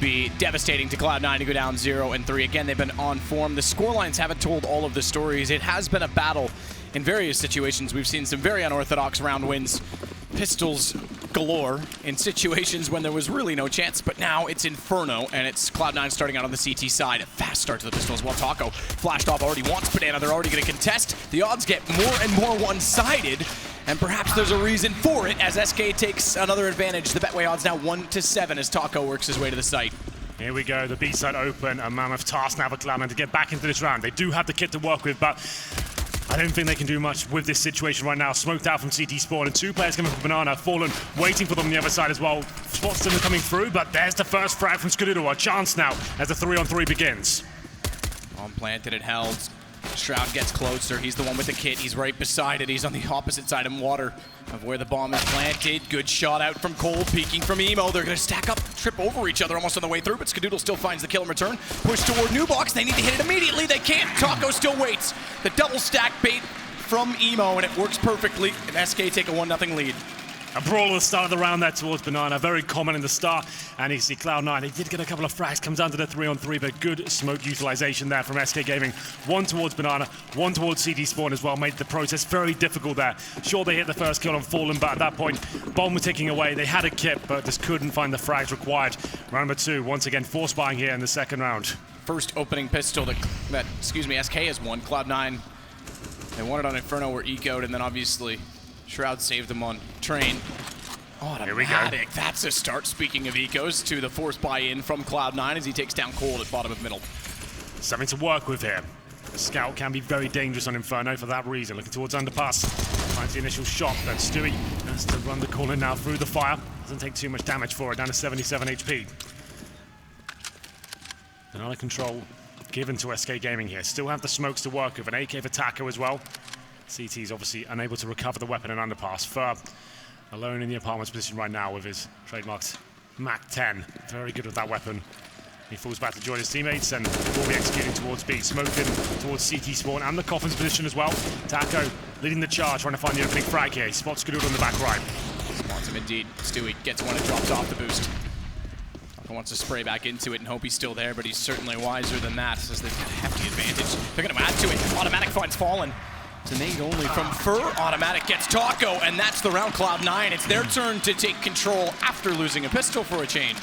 Be devastating to Cloud9 to go down 0-3. Again, they've been on form. The scorelines haven't told all of the stories. It has been a battle in various situations. We've seen some very unorthodox round wins, pistols galore in situations when there was really no chance, but now it's Inferno, and it's Cloud9 starting out on the CT side. A fast start to the pistol as well. Taco flashed off, already wants Banana. They're already going to contest. The odds get more and more one-sided, and perhaps there's a reason for it as SK takes another advantage. The Betway odds now 1-7 as Taco works his way to the site. Here we go, the B side open, a mammoth task now for Cloud9 to get back into this round. They do have the kit to work with, but I don't think they can do much with this situation right now. Smoked out from CT spawn, and two players coming from Banana, Fallen waiting for them on the other side as well. Spots them coming through, but there's the first frag from Skadoodle. A chance now as the 3-on-3 begins. On planted and held. Shroud gets closer. He's the one with the kit. He's right beside it. He's on the opposite side in water of where the bomb is planted. Good shot out from Cole, peeking from Emo. They're going to stack up, trip over each other almost on the way through, but Skadoodle still finds the kill in return. Push toward new box. They need to hit it immediately. They can't. Taco still waits. The double stack bait from Emo, and it works perfectly. And SK take a 1-0 lead. A brawl at the start of the round there towards Banana, very common in the start. And you see Cloud9, they did get a couple of frags, comes down to the 3-on-3, but good smoke utilization there from SK Gaming. One towards Banana, one towards CD Spawn as well, made the process very difficult there. Sure, they hit the first kill on Fallen, but at that point, bomb was ticking away. They had a kit, but just couldn't find the frags required. Round number 2, once again, force buying here in the second round. First opening pistol that SK has won. Cloud9, they won it on Inferno, were ecoed, and then obviously Shroud saved them on Train. Here we go. That's a start, speaking of ecos, to the force buy-in from Cloud9 as he takes down Cold at bottom of middle. Something to work with here. The scout can be very dangerous on Inferno for that reason. Looking towards underpass. Finds the initial shot, but Stewie has to run the corner now through the fire. Doesn't take too much damage for it, down to 77 HP. Another control given to SK Gaming here. Still have the smokes to work with, an AK for Taco as well. CT is obviously unable to recover the weapon in underpass. Fur alone in the apartment's position right now with his trademarked MAC-10. Very good with that weapon. He falls back to join his teammates and will be executing towards B. Smoking towards CT spawn and the Coffin's position as well. Taco leading the charge, trying to find the opening frag here. He spots Skadoodle on the back right. Spots him indeed. Stewie gets one and drops off the boost. Taco wants to spray back into it and hope he's still there, but he's certainly wiser than that, as they've got a hefty advantage. They're going to add to it. Automatic finds Fallen. It's a nade only from Fur. Automatic gets Taco, and that's the round. Cloud9. It's their turn to take control after losing a pistol for a change.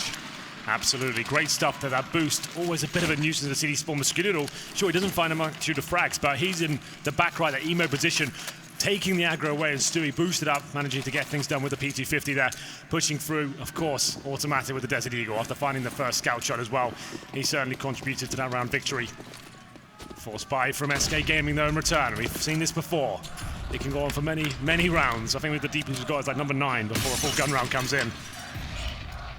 Absolutely, great stuff there, that boost. Always a bit of a nuisance to the CD spawn with Skadoodle. Sure, he doesn't find a multitude of frags, but he's in the back right, that emo position, taking the aggro away, and Stewie boosted up, managing to get things done with the P250 there. Pushing through, of course, automatic with the Desert Eagle after finding the first scout shot as well. He certainly contributed to that round victory. Force buy from SK Gaming though in return. We've seen this before. It can go on for many, many rounds. I think with the deepest we've got is like number 9 before a full gun round comes in.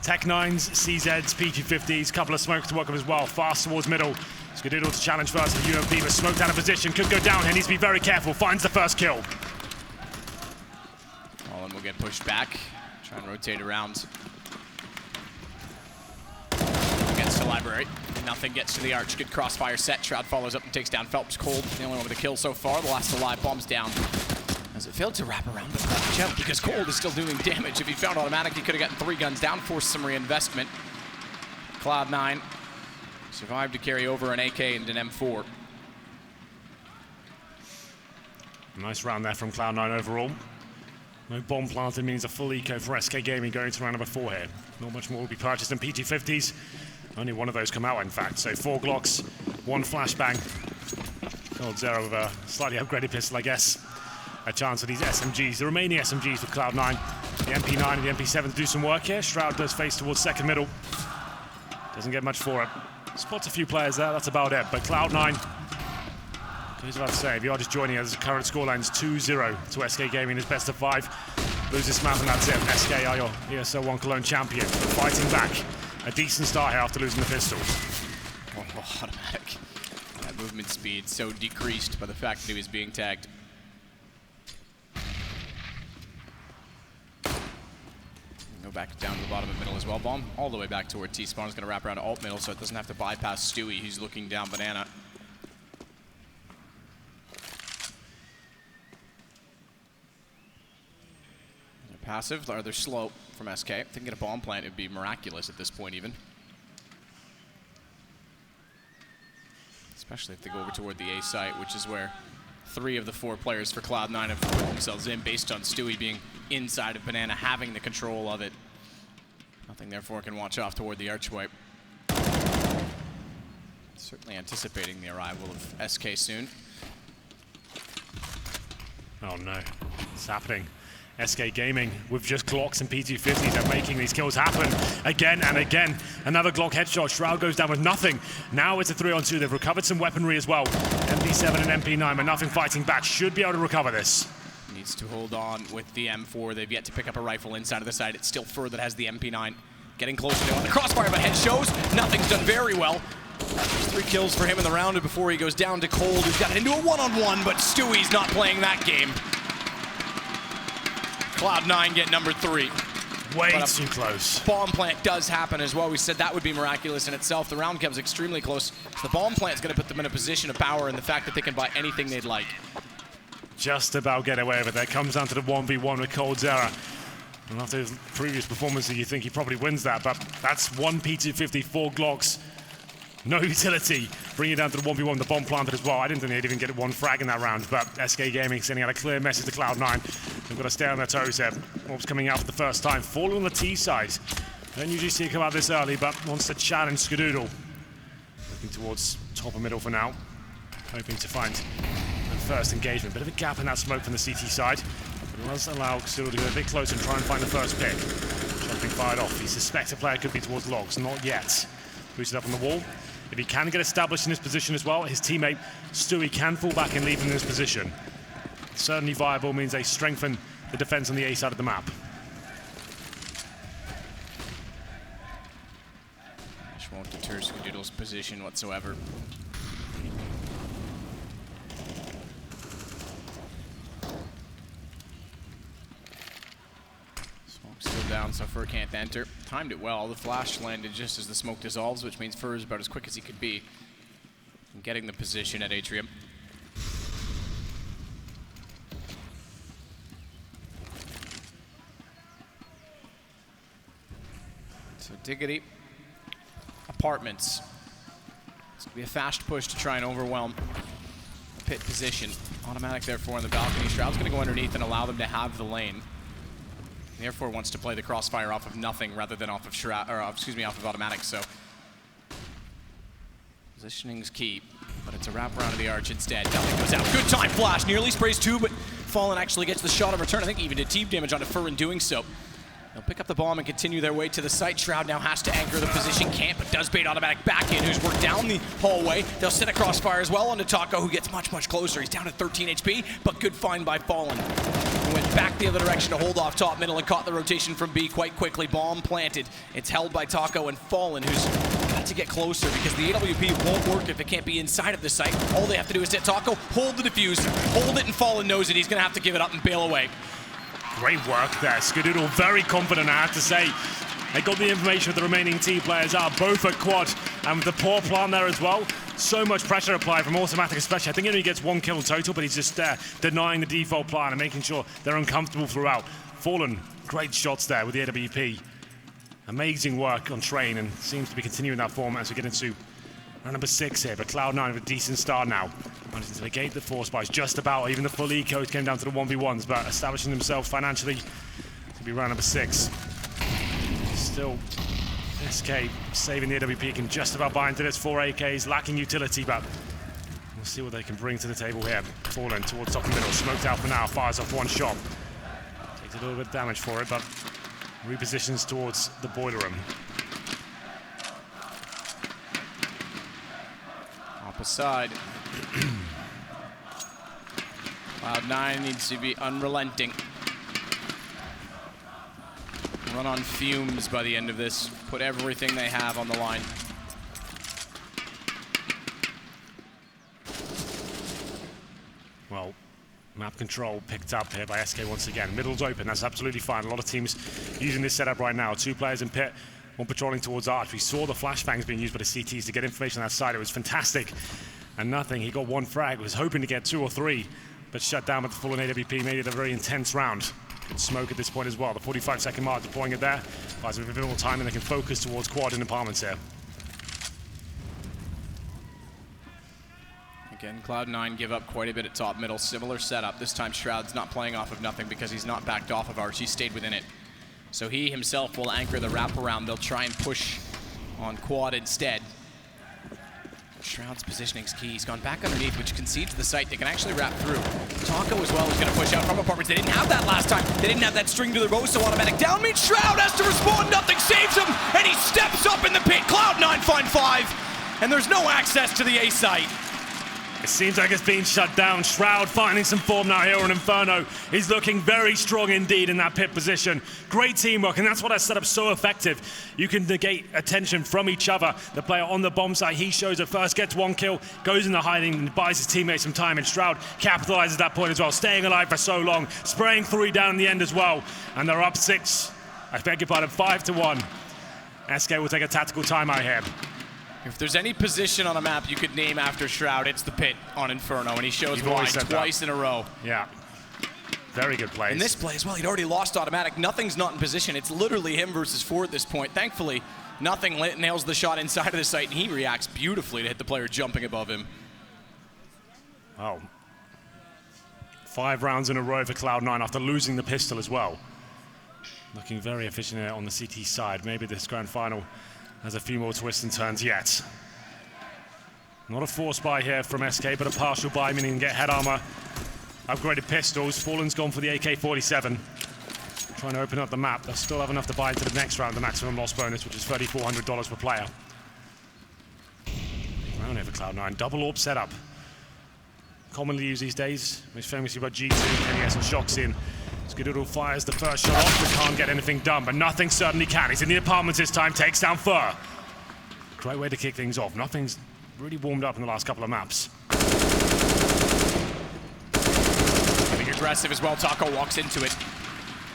Tech 9s, CZs, P250s, couple of smokes to work with as well. Fast towards middle. Skadoodle to challenge first for UMP, but smoked out of position. Could go down here, needs to be very careful. Finds the first kill. Fallen will get pushed back. Try and rotate around. Against the library. Nothing gets to the arch. Good crossfire set. Shroud follows up and takes down Phelps. Cold, the only one with a kill so far. The last alive, bombs down. As it failed to wrap around, but watch out because Cold is still doing damage. If he found automatic, he could have gotten 3 guns down, forced some reinvestment. Cloud9 survived to carry over an AK and an M4. Nice round there from Cloud9 overall. No bomb planted means a full eco for SK Gaming going to round number 4 here. Not much more will be purchased than P250s. Only one of those come out, in fact. So 4 Glocks, 1 flashbang. Cold Zero with a slightly upgraded pistol, I guess. A chance for these SMGs, the remaining SMGs for Cloud9. The MP9 and the MP7 do some work here. Shroud does face towards second middle. Doesn't get much for it. Spots a few players there, that's about it. But Cloud9, I was about to say, if you are just joining us, the current scoreline is 2-0 to SK Gaming, his best of 5. Lose this map and that's it. SK are your ESL One Cologne champion. Fighting back. A decent start here after losing the pistols. Oh, automatic. That movement speed so decreased by the fact that he was being tagged. Go back down to the bottom of middle as well. Bomb all the way back toward T-spawn. Is going to wrap around to alt middle so it doesn't have to bypass Stewie. He's looking down Banana. They're passive, or they're slow from SK. If they can get a bomb plant, it'd be miraculous at this point even. Especially if they go over toward the A site, which is where 3 of the 4 players for Cloud9 have put themselves in, based on Stewie being inside of Banana, having the control of it. Nothing therefore can watch off toward the archway. Certainly anticipating the arrival of SK soon. Oh no, it's happening. SK Gaming with just Glocks and PT50s are making these kills happen again and again. Another Glock headshot. Shroud goes down with nothing. Now it's a 3-on-2. They've recovered some weaponry as well. MP7 and MP9, but nothing fighting back. Should be able to recover this. Needs to hold on with the M4. They've yet to pick up a rifle inside of the site. It's still Fur that has the MP9. Getting closer to the crossfire, but head shows. Nothing's done very well. There's 3 kills for him in the round before he goes down to Cold, who's got into a one-on-one, but Stewie's not playing that game. Cloud9 get number 3. Way too close. Bomb plant does happen as well. We said that would be miraculous in itself. The round comes extremely close. The bomb plant's going to put them in a position of power, and the fact that they can buy anything they'd like. Just about get away with it. There comes down to the 1v1 with Cold's error. And after his previous performances, you think he probably wins that, but that's 1 P250, 4 Glocks. No utility. Bring it down to the 1v1, the bomb planted as well. I didn't think they'd even get 1 frag in that round, but SK Gaming sending out a clear message to Cloud9. They've got to stay on their toes here. Orbs coming out for the first time. Falling on the T side. Don't usually see it come out this early, but wants to challenge Skadoodle. Looking towards top and middle for now. Hoping to find the first engagement. Bit of a gap in that smoke from the CT side. But it does allow Skadoodle to go a bit closer and try and find the first pick. Jumping fired off. He suspects a player could be towards logs. Not yet. Boosted up on the wall. If he can get established in this position as well, his teammate Stewie can fall back and leave him in this position. Certainly viable, means they strengthen the defense on the A side of the map. Just won't deter Skadoodle's position whatsoever. Still down, so Fur can't enter. Timed it well. The flash landed just as the smoke dissolves, which means Fur is about as quick as he could be in getting the position at Atrium. So Diggity, Apartments. It's gonna be a fast push to try and overwhelm pit position. Automatic therefore on the balcony. Shroud's gonna go underneath and allow them to have the lane. Therefore wants to play the crossfire off of nothing rather than off of Shroud, or excuse me, off of automatic. So positioning's key, but it's a wraparound of the arch instead. Nothing goes out. Good time flash, nearly sprays 2, but Fallen actually gets the shot of return. I think even did team damage onto Fur in doing so. They'll pick up the bomb and continue their way to the site. Shroud now has to anchor the position, can't, but does bait automatic back in, who's worked down the hallway. They'll set a crossfire as well onto Taco, who gets much, much closer. He's down at 13 HP, but good find by Fallen. He went back the other direction to hold off top middle and caught the rotation from B quite quickly. Bomb planted. It's held by Taco and Fallen, who's got to get closer because the AWP won't work if it can't be inside of the site. All they have to do is hit Taco, hold the defuse, hold it, and Fallen knows it. He's going to have to give it up and bail away. Great work there. Skadoodle very confident, I have to say. They got the information that the remaining team players are both at quad, and with the poor plan there as well, so much pressure applied from Automatic especially. I think he only gets 1 kill total, but he's just denying the default plan and making sure they're uncomfortable throughout. Fallen, great shots there with the AWP. Amazing work on train, and seems to be continuing that form as we get into round number 6 here, but Cloud9 with a decent start now. Managing to negate the force buys just about. Even the full eco came down to the 1v1s, but establishing themselves financially to be round number 6. Still, SK saving the AWP, can just about buy into this. 4 AKs, lacking utility, but we'll see what they can bring to the table here. Fallen towards top and middle, smoked out for now, fires off 1 shot. Takes a little bit of damage for it, but repositions towards the boiler room. Aside. Cloud9 needs to be unrelenting. Run on fumes by the end of this. Put everything they have on the line. Well, map control picked up here by SK once again. Middle's open, that's absolutely fine. A lot of teams using this setup right now. 2 players in pit. 1 patrolling towards Arch. We saw the flashbangs being used by the CTs to get information on that side. It was fantastic. And nothing. He got 1 frag. Was hoping to get 2 or 3, but shut down with the full on AWP. Made it a very intense round. Good smoke at this point as well. The 45-second mark deploying it there. Buys a bit more time and they can focus towards quad and apartments here. Again, Cloud9 give up quite a bit at top middle. Similar setup. This time Shroud's not playing off of nothing because he's not backed off of Arch. He stayed within it. So he himself will anchor the wraparound. They'll try and push on quad instead. Shroud's positioning's key. He's gone back underneath, which concedes the site. They can actually wrap through. Taco as well is going to push out from apartments. They didn't have that last time. They didn't have that string to their bow, so automatic down means Shroud has to respond. Nothing saves him, and he steps up in the pit. Cloud9 find 5, and there's no access to the A site. It seems like it's being shut down. Shroud finding some form now here on Inferno. He's looking very strong indeed in that pit position. Great teamwork, and that's what has set up so effective. You can negate attention from each other. The player on the bomb site, he shows it first, gets 1 kill, goes into hiding and buys his teammates some time, and Shroud capitalizes that point as well, staying alive for so long, spraying 3 down in the end as well. And they're up 6, I beg your pardon, 5-1. SK will take a tactical timeout here. If there's any position on a map you could name after Shroud, it's the pit on Inferno, and he shows why twice in a row. Yeah. Very good plays. In this play as well, he'd already lost automatic. Nothing's not in position. It's literally him versus 4 at this point. Thankfully, nothing nails the shot inside of the site, and he reacts beautifully to hit the player jumping above him. Oh. 5 rounds in a row for Cloud9 after losing the pistol as well. Looking very efficient on the CT side. Maybe this grand final has a few more twists and turns yet. Not a forced buy here from SK, but a partial buy, meaning you can get head armor, upgraded pistols. Fallen's gone for the AK-47. Trying to open up the map. They'll still have enough to buy into the next round, the maximum loss bonus, which is $3,400 per player. Round here for Cloud9. Double orb setup. Commonly used these days, most famously by G2, NES and Shoxin. Skadoodle fires the first shot off, but can't get anything done, but nothing certainly can. He's in the apartments this time, takes down Fur. Great way to kick things off. Nothing's really warmed up in the last couple of maps. Getting aggressive as well. Taco walks into it.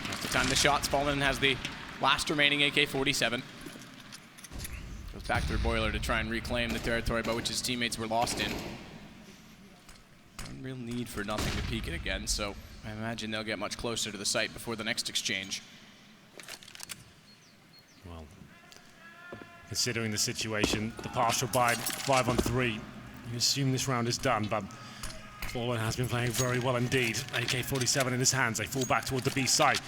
Just to time the shots, Fallen has the last remaining AK-47. Goes back through Boiler to try and reclaim the territory by which his teammates were lost in. No real need for nothing to peek it again, so I imagine they'll get much closer to the site before the next exchange. Well, considering the situation, the partial buy 5-on-3, you assume this round is done, but Fallen has been playing very well indeed. AK-47 in his hands, they fall back toward the B site.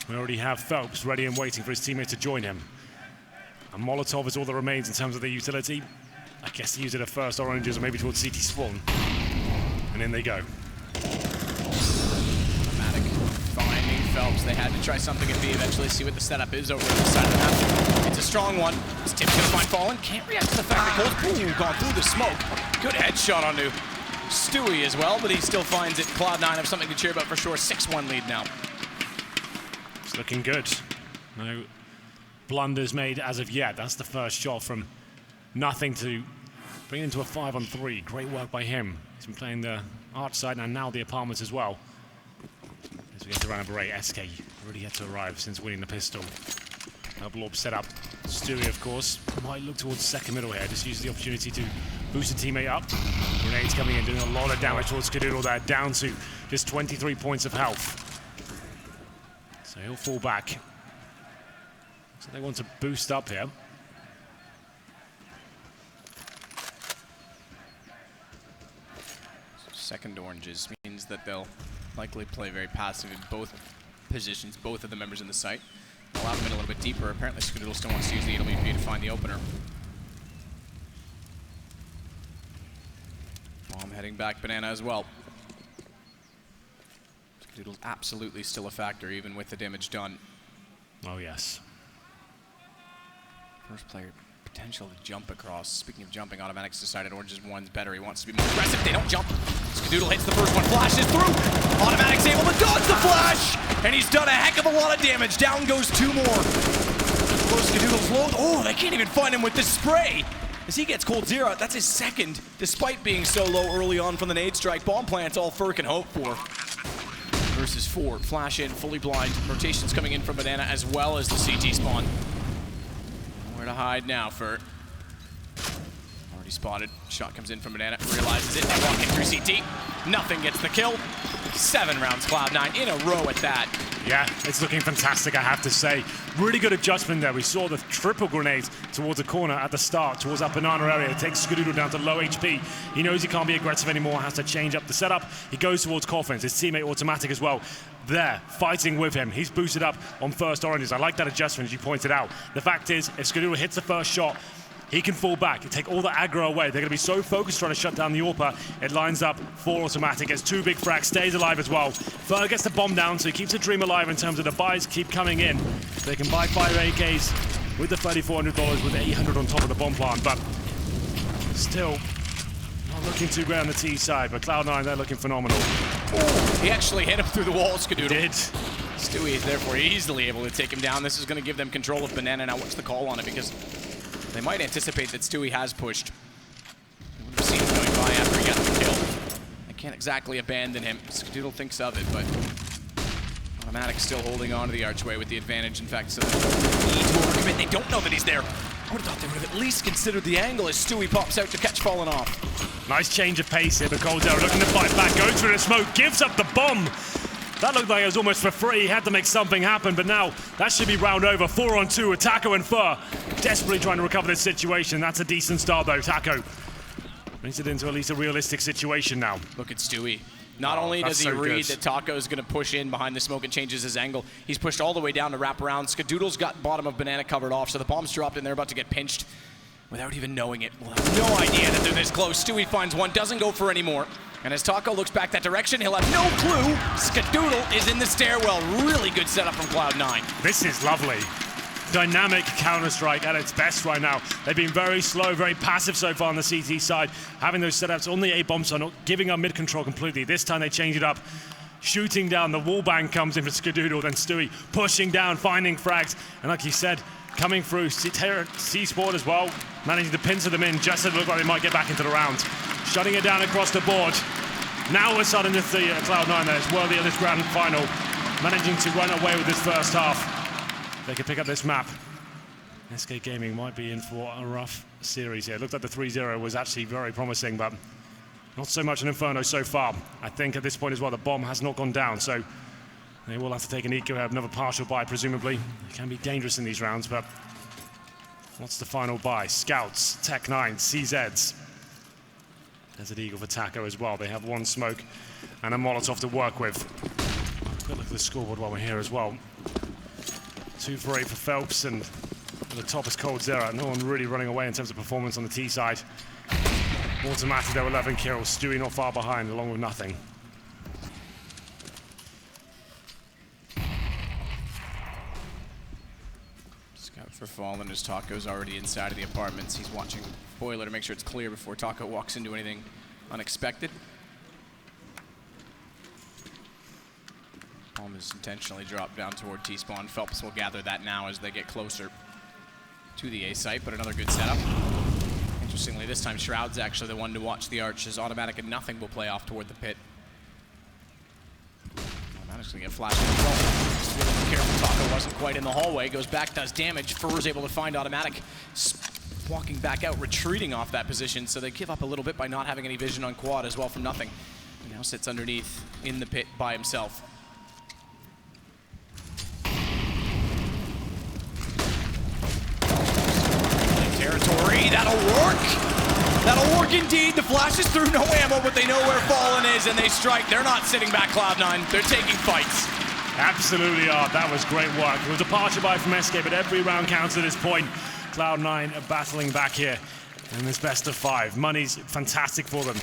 We already have Phelps ready and waiting for his teammate to join him. And Molotov is all that remains in terms of the utility. I guess they use it at first, oranges, or maybe towards CT spawn. And in they go. Finding Phelps. They had to try something at B, eventually see what the setup is over on the side of the map. It's a strong one. This tip's gonna find Fallen. Can't react to the fact that Cole's gone through the smoke. Good headshot onto Stewie as well, but he still finds it. Cloud9 have something to cheer about for sure. 6-1 lead now. It's looking good. No blunders made as of yet. That's the first shot from nothing to bring it into a 5-on-3. Great work by him. He's been playing the arch side and now the apartments as well. As we get to round number 8, SK already had to arrive since winning the pistol. Double orb set up. Stewie, of course, might look towards second middle here. Just use the opportunity to boost a teammate up. Grenades coming in, doing a lot of damage towards Skadoodle there, down to just 23 points of health. So he'll fall back. So they want to boost up here. Second oranges means that they'll likely play very passive in both positions, both of the members in the site. Allow them in a little bit deeper. Apparently Skadoodle still wants to use the AWP to find the opener. Bomb heading back banana as well. Skadoodle's absolutely still a factor even with the damage done. Oh yes. First player potential to jump across. Speaking of jumping, Automatics decided Orange's one's better. He wants to be more aggressive. They don't jump. Skadoodle hits the first one, flashes through. Automatics able to dodge the flash, and he's done a heck of a lot of damage. Down goes 2 more. Skadoodle's low. Oh, they can't even find him with this spray. As he gets cold 0, that's his second, despite being so low early on from the nade strike. Bomb plant's all Fur can hope for. Versus 4, flash in, fully blind. Rotations coming in from banana as well as the CT spawn. To hide now for Already spotted. Shot comes in from Banana, realizes it. They walk in through CT. Nothing gets the kill. 7 rounds Cloud9 in a row at that. Yeah, it's looking fantastic, I have to say. Really good adjustment there. We saw the triple grenades towards the corner at the start, towards that banana area. It takes Skadoodle down to low HP. He knows he can't be aggressive anymore, has to change up the setup. He goes towards Coffins, his teammate Automatic as well. There, fighting with him. He's boosted up on first oranges. I like that adjustment, as you pointed out. The fact is, if Skadoodle hits the first shot, he can fall back and take all the aggro away. They're going to be so focused trying to shut down the AWPer. It lines up for Automatic. Gets 2 big frags, stays alive as well. Fer gets the bomb down, so he keeps the dream alive in terms of the buys keep coming in. They can buy 5 AKs with the $3,400 with 800 on top of the bomb plant, but still not looking too great on the T side. But Cloud9, they're looking phenomenal. Ooh, he actually hit him through the wall, Skadoodle. He did. Stewie is therefore easily able to take him down. This is going to give them control of Banana. Now, what's the call on it? Because they might anticipate that Stewie has pushed. We would have seen him going by after he got the kill. They can't exactly abandon him. Skadoodle thinks of it, but Automatic still holding on to the archway with the advantage. In fact, so they need to overcommit. They don't know that he's there. I would have thought they would have at least considered the angle as Stewie pops out to catch falling off. Nice change of pace here, but Coldzera looking to fight back, goes through the smoke, gives up the bomb. That looked like it was almost for free. He had to make something happen, but now that should be round over. 4-on-2 with Taco and Fer. Desperately trying to recover this situation. That's a decent start, though. Taco brings it into at least a realistic situation now. Look at Stewie. Not only does he read that Taco is going to push in behind the smoke and changes his angle, he's pushed all the way down to wrap around. Skadoodle's got bottom of Banana covered off, so the bomb's dropped and they're about to get pinched without even knowing it. We'll have no idea that they're this close. Stewie finds one, doesn't go for any more. And as Taco looks back that direction, he'll have no clue. Skadoodle is in the stairwell. Really good setup from Cloud9. This is lovely. Dynamic Counter-Strike at its best right now. They've been very slow, very passive so far on the CT side, having those setups on the A-bomb, so not giving up mid-control completely. This time they change it up. Shooting down, the wall bang comes in for Skadoodle, then Stewie pushing down, finding frags. And like you said, coming through C-Sport as well, managing to pincer them in just as it looked like they might get back into the round. Shutting it down across the board. Now we're starting to see Cloud9 that is worthy of this grand final, managing to run away with this first half. They can pick up this map. SK Gaming might be in for a rough series here. It looked like the 3-0 was actually very promising, but not so much an Inferno so far. I think at this point as well, the bomb has not gone down, so they will have to take an eco, have another partial buy, presumably. It can be dangerous in these rounds, but what's the final buy? Scouts, Tech9, CZs. There's an Eagle for Taco as well. They have 1 smoke and a Molotov to work with. Good look at the scoreboard while we're here as well. 2 for 8 for Phelps, and at the top is Coldzera. No one really running away in terms of performance on the T side. Automatic, though, 11 kills. Stewie not far behind, along with nothing. Scout for Fallen as Taco's already inside of the apartments. He's watching Boiler to make sure it's clear before Taco walks into anything unexpected. Bomb is intentionally dropped down toward T-spawn. Phelps will gather that now as they get closer to the A site, but another good setup. Interestingly, this time Shroud's actually the one to watch the arch as Automatic and Nothing will play off toward the pit. Automatic's gonna get flashed as well. Just really careful, Taco wasn't quite in the hallway. Goes back, does damage. Fur's able to find Automatic. Walking back out, retreating off that position, so they give up a little bit by not having any vision on quad as well from Nothing. He now sits underneath in the pit by himself. Territory, that'll work! That'll work indeed. The flash is through, no ammo, but they know where Fallen is and they strike. They're not sitting back, Cloud9. They're taking fights. Absolutely are. That was great work. It was a partial buy from SK, but every round counts at this point. Cloud9 are battling back here in this best of 5. Money's fantastic for them.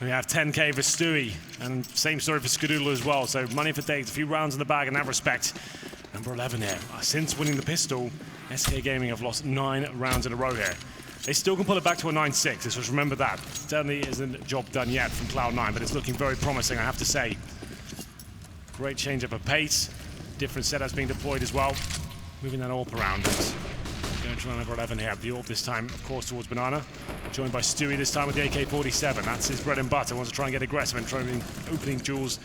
We have 10K for Stewie, and same story for Skadoodle as well. So money for days, a few rounds in the bag in that respect. Number 11 here. Since winning the pistol, SK Gaming have lost 9 rounds in a row here. They still can pull it back to a 9-6, so just remember that. Certainly isn't a job done yet from Cloud9, but it's looking very promising, I have to say. Great change up of pace. Different setups being deployed as well. Moving that AWP around. Going to number 11 here. The AWP this time, of course, towards Banana. Joined by Stewie this time with the AK-47. That's his bread and butter. Wants to try and get aggressive and trying opening jewels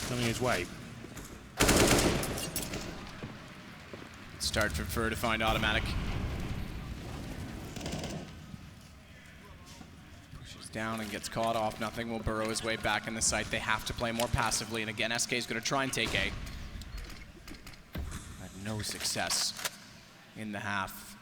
coming his way. Start for Fer to find Automatic. down and gets caught off. Nothing will burrow his way back in the site. They have to play more passively, and again, SK is going to try and take A. Had no success in the half.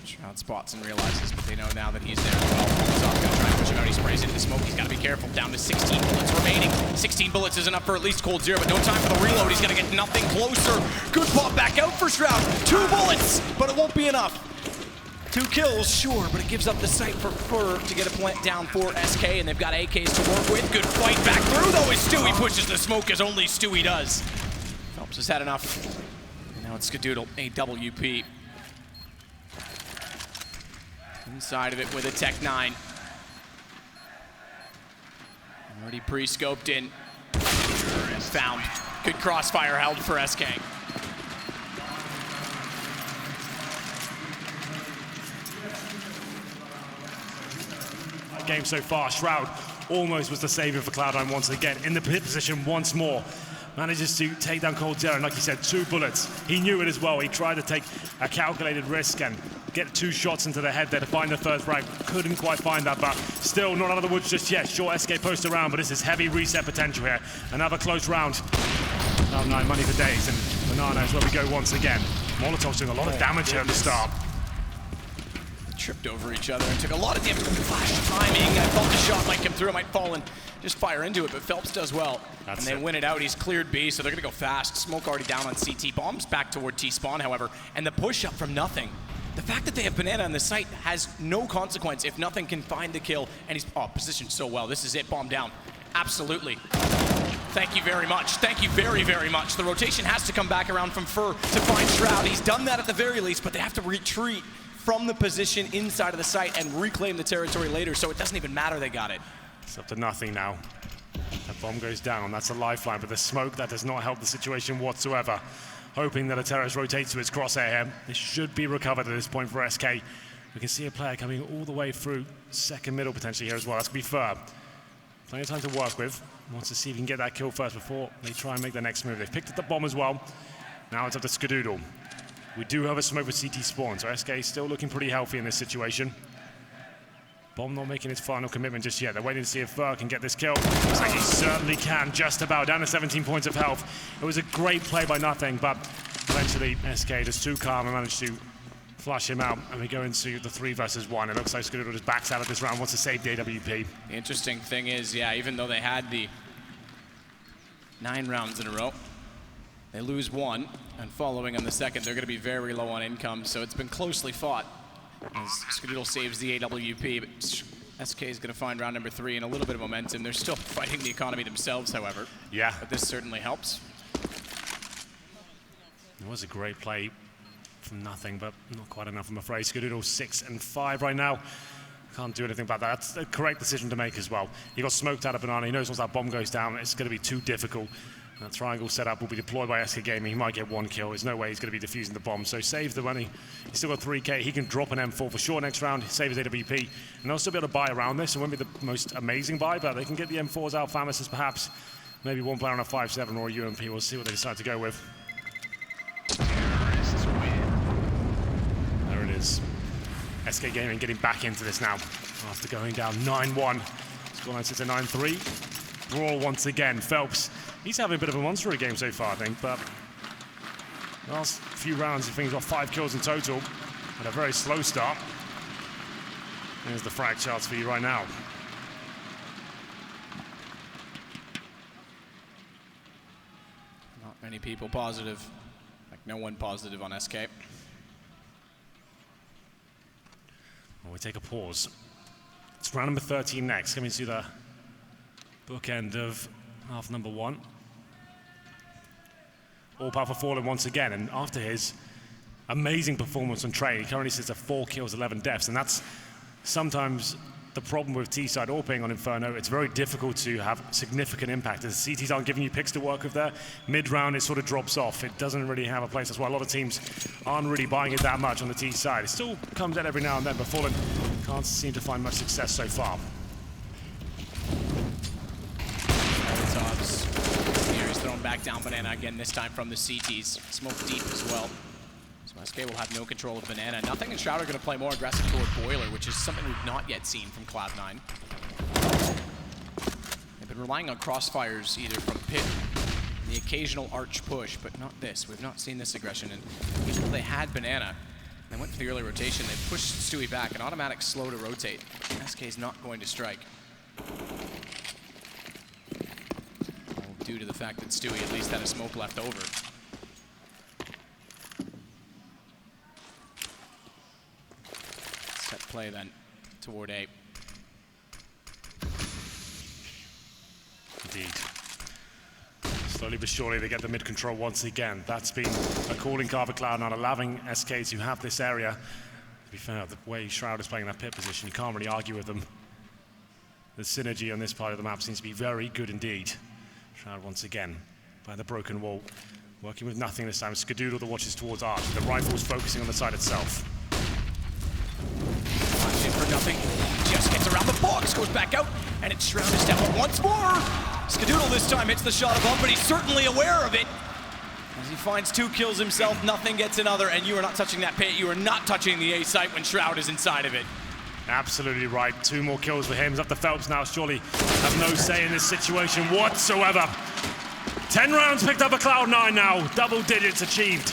Shroud spots and realizes, but they know now that he's there as well. Molotov going to try and push him out. He sprays into smoke. He's got to be careful. Down to 16 bullets remaining. 16 bullets is enough for at least cold zero, but no time for the reload. He's going to get nothing closer. Good pop back out for Shroud. 2 bullets, but it won't be enough. 2 kills, sure, but it gives up the site for Fur to get a plant down for SK, and they've got AKs to work with. Good fight back through, though, as Stewie pushes the smoke as only Stewie does. Phelps has had enough. And now it's Skadoodle, AWP. Inside of it with a Tech 9. Already pre-scoped in. And found. Good crossfire held for SK. Game so far, Shroud almost was the savior for Cloud9 once again. In the pit position once more. Manages to take down cold zero, and like you said, 2 bullets. He knew it as well. He tried to take a calculated risk and get 2 shots into the head there to find the first frag. Couldn't quite find that, but still not out of the woods just yet. Sure, SK post around, but this is heavy reset potential here. Another close round. Cloud9 money for days, and Banana is where we go once again. Molotov's doing a lot of damage here at the start. Tripped over each other and took a lot of damage. Flash timing. I thought the shot might come through. It might fall and just fire into it, but Phelps does well. And they win it out. He's cleared B, so they're going to go fast. Smoke already down on CT. Bombs back toward T-spawn, however, and the push up from nothing. The fact that they have Banana on the site has no consequence if nothing can find the kill, and he's positioned so well. This is it. Bomb down. Absolutely. Thank you very much. Thank you very, very much. The rotation has to come back around from Fur to find Shroud. He's done that at the very least, but they have to retreat from the position inside of the site and reclaim the territory later, so it doesn't even matter they got it. It's up to nothing now. That bomb goes down, that's a lifeline, but the smoke, that does not help the situation whatsoever. Hoping that a terrorist rotates to its crosshair here. This should be recovered at this point for SK. We can see a player coming all the way through second middle potentially here as well. That's going to be Fur. Plenty of time to work with. Wants to see if he can get that kill first before they try and make the next move. They've picked up the bomb as well. Now it's up to Skadoodle. We do have a smoke with CT spawn, so SK still looking pretty healthy in this situation. Bomb not making his final commitment just yet. They're waiting to see if Fur can get this kill. Looks like he certainly can, just about. Down to 17 points of health. It was a great play by nothing, but eventually SK just too calm and managed to flush him out. And we go into the 3 versus 1. It looks like Skadoodle just backs out of this round, wants to save the AWP. The interesting thing is, yeah, even though they had the 9 rounds in a row, they lose 1, and following on the second, they're going to be very low on income, so it's been closely fought as Skadoodle saves the AWP, but SK is going to find round number 3 and a little bit of momentum. They're still fighting the economy themselves, however. Yeah. But this certainly helps. It was a great play from nothing, but not quite enough, I'm afraid. Skadoodle 6 and 5 right now. Can't do anything about that. That's the correct decision to make as well. He got smoked out of Banana. He knows once that bomb goes down, it's going to be too difficult. That triangle setup will be deployed by SK Gaming. He might get 1 kill. There's no way he's going to be defusing the bomb. So save the money. He's still got 3K. He can drop an M4 for sure next round. Save his AWP. And they'll still be able to buy around this. It won't be the most amazing buy, but they can get the M4s out. Famas perhaps maybe one player on a 5-7 or a UMP. We'll see what they decide to go with. There it is. SK Gaming getting back into this now after going down 9-1. Scoreline sits at 9-3. Brawl once again. Phelps, he's having a bit of a monster game so far, I think, but last few rounds, I think he's got 5 kills in total at a very slow start. Here's the frag charts for you right now. Not many people positive, like no one positive on SK. Well, we take a pause. It's round number 13 next, coming to the bookend of half number 1. All powerful Fallen once again, and after his amazing performance on Train, he currently sits at 4 kills, 11 deaths, and that's sometimes the problem with T-side AWPing on Inferno. It's very difficult to have significant impact. As the CTs aren't giving you picks to work with there, mid-round it sort of drops off. It doesn't really have a place. That's why a lot of teams aren't really buying it that much on the T side. It still comes out every now and then, but Fallen can't seem to find much success so far. Here he's thrown back down Banana again, this time from the CTs. Smoke deep as well. So SK will have no control of Banana. Nothing, and Shroud are going to play more aggressive toward Boiler, which is something we've not yet seen from Cloud9. They've been relying on crossfires either from Pit, the occasional arch push, but not this. We've not seen this aggression, and even though they had Banana, they went for the early rotation, they pushed Stewie back, an automatic slow to rotate. SK is not going to strike. Well, due to the fact that Stewie at least had a smoke left over. Set play then toward A. Indeed. Slowly but surely they get the mid control once again. That's been a calling card for Cloud9, allowing SK to have this area. To be fair, the way Shroud is playing that pit position, you can't really argue with them. The synergy on this part of the map seems to be very good indeed. Shroud once again by the broken wall, working with nothing this time. Skadoodle that watches towards Arch. The rifle's focusing on the side itself. In for nothing, just gets around the box, goes back out, and it's Shroud to step up once more. Skadoodle this time hits the shot above, but he's certainly aware of it. As he finds 2 kills himself, nothing gets another, and you are not touching that pit. You are not touching the A site when Shroud is inside of it. Absolutely right. 2 more kills for him. He's up to Phelps now. Surely have no say in this situation whatsoever. 10 rounds picked up for Cloud9 now. Double digits achieved.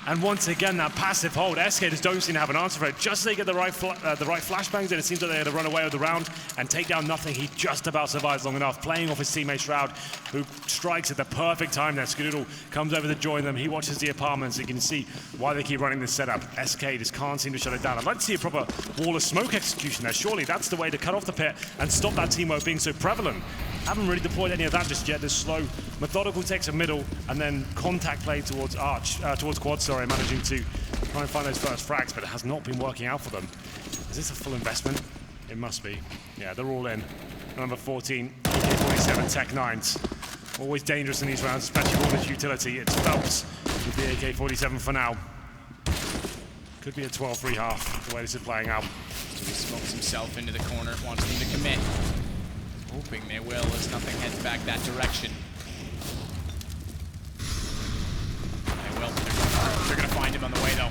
And once again, that passive hold, SK just don't seem to have an answer for it. Just as they get the right flashbangs in, it seems that they're going to run away with the round and take down nothing. He just about survives long enough, playing off his teammate Shroud, who strikes at the perfect time there. Skadoodle comes over to join them. He watches the apartments. You can see why they keep running this setup. SK just can't seem to shut it down. I'd like to see a proper wall of smoke execution there. Surely that's the way to cut off the pit and stop that teamwork being so prevalent. Haven't really deployed any of that just yet. This slow, methodical takes a middle and then contact play towards towards quad, sorry, managing to try and find those first frags, but it has not been working out for them. Is this a full investment? It must be. Yeah, they're all in. Number 14, AK-47 Tech 9s. Always dangerous in these rounds, especially with all this utility. It's Phelps with the AK-47 for now. Could be a 12-3 half, the way this is playing out. So he smokes himself into the corner, wants them to commit. Hoping they will as nothing heads back that direction. They will. They're going to find him on the way, though.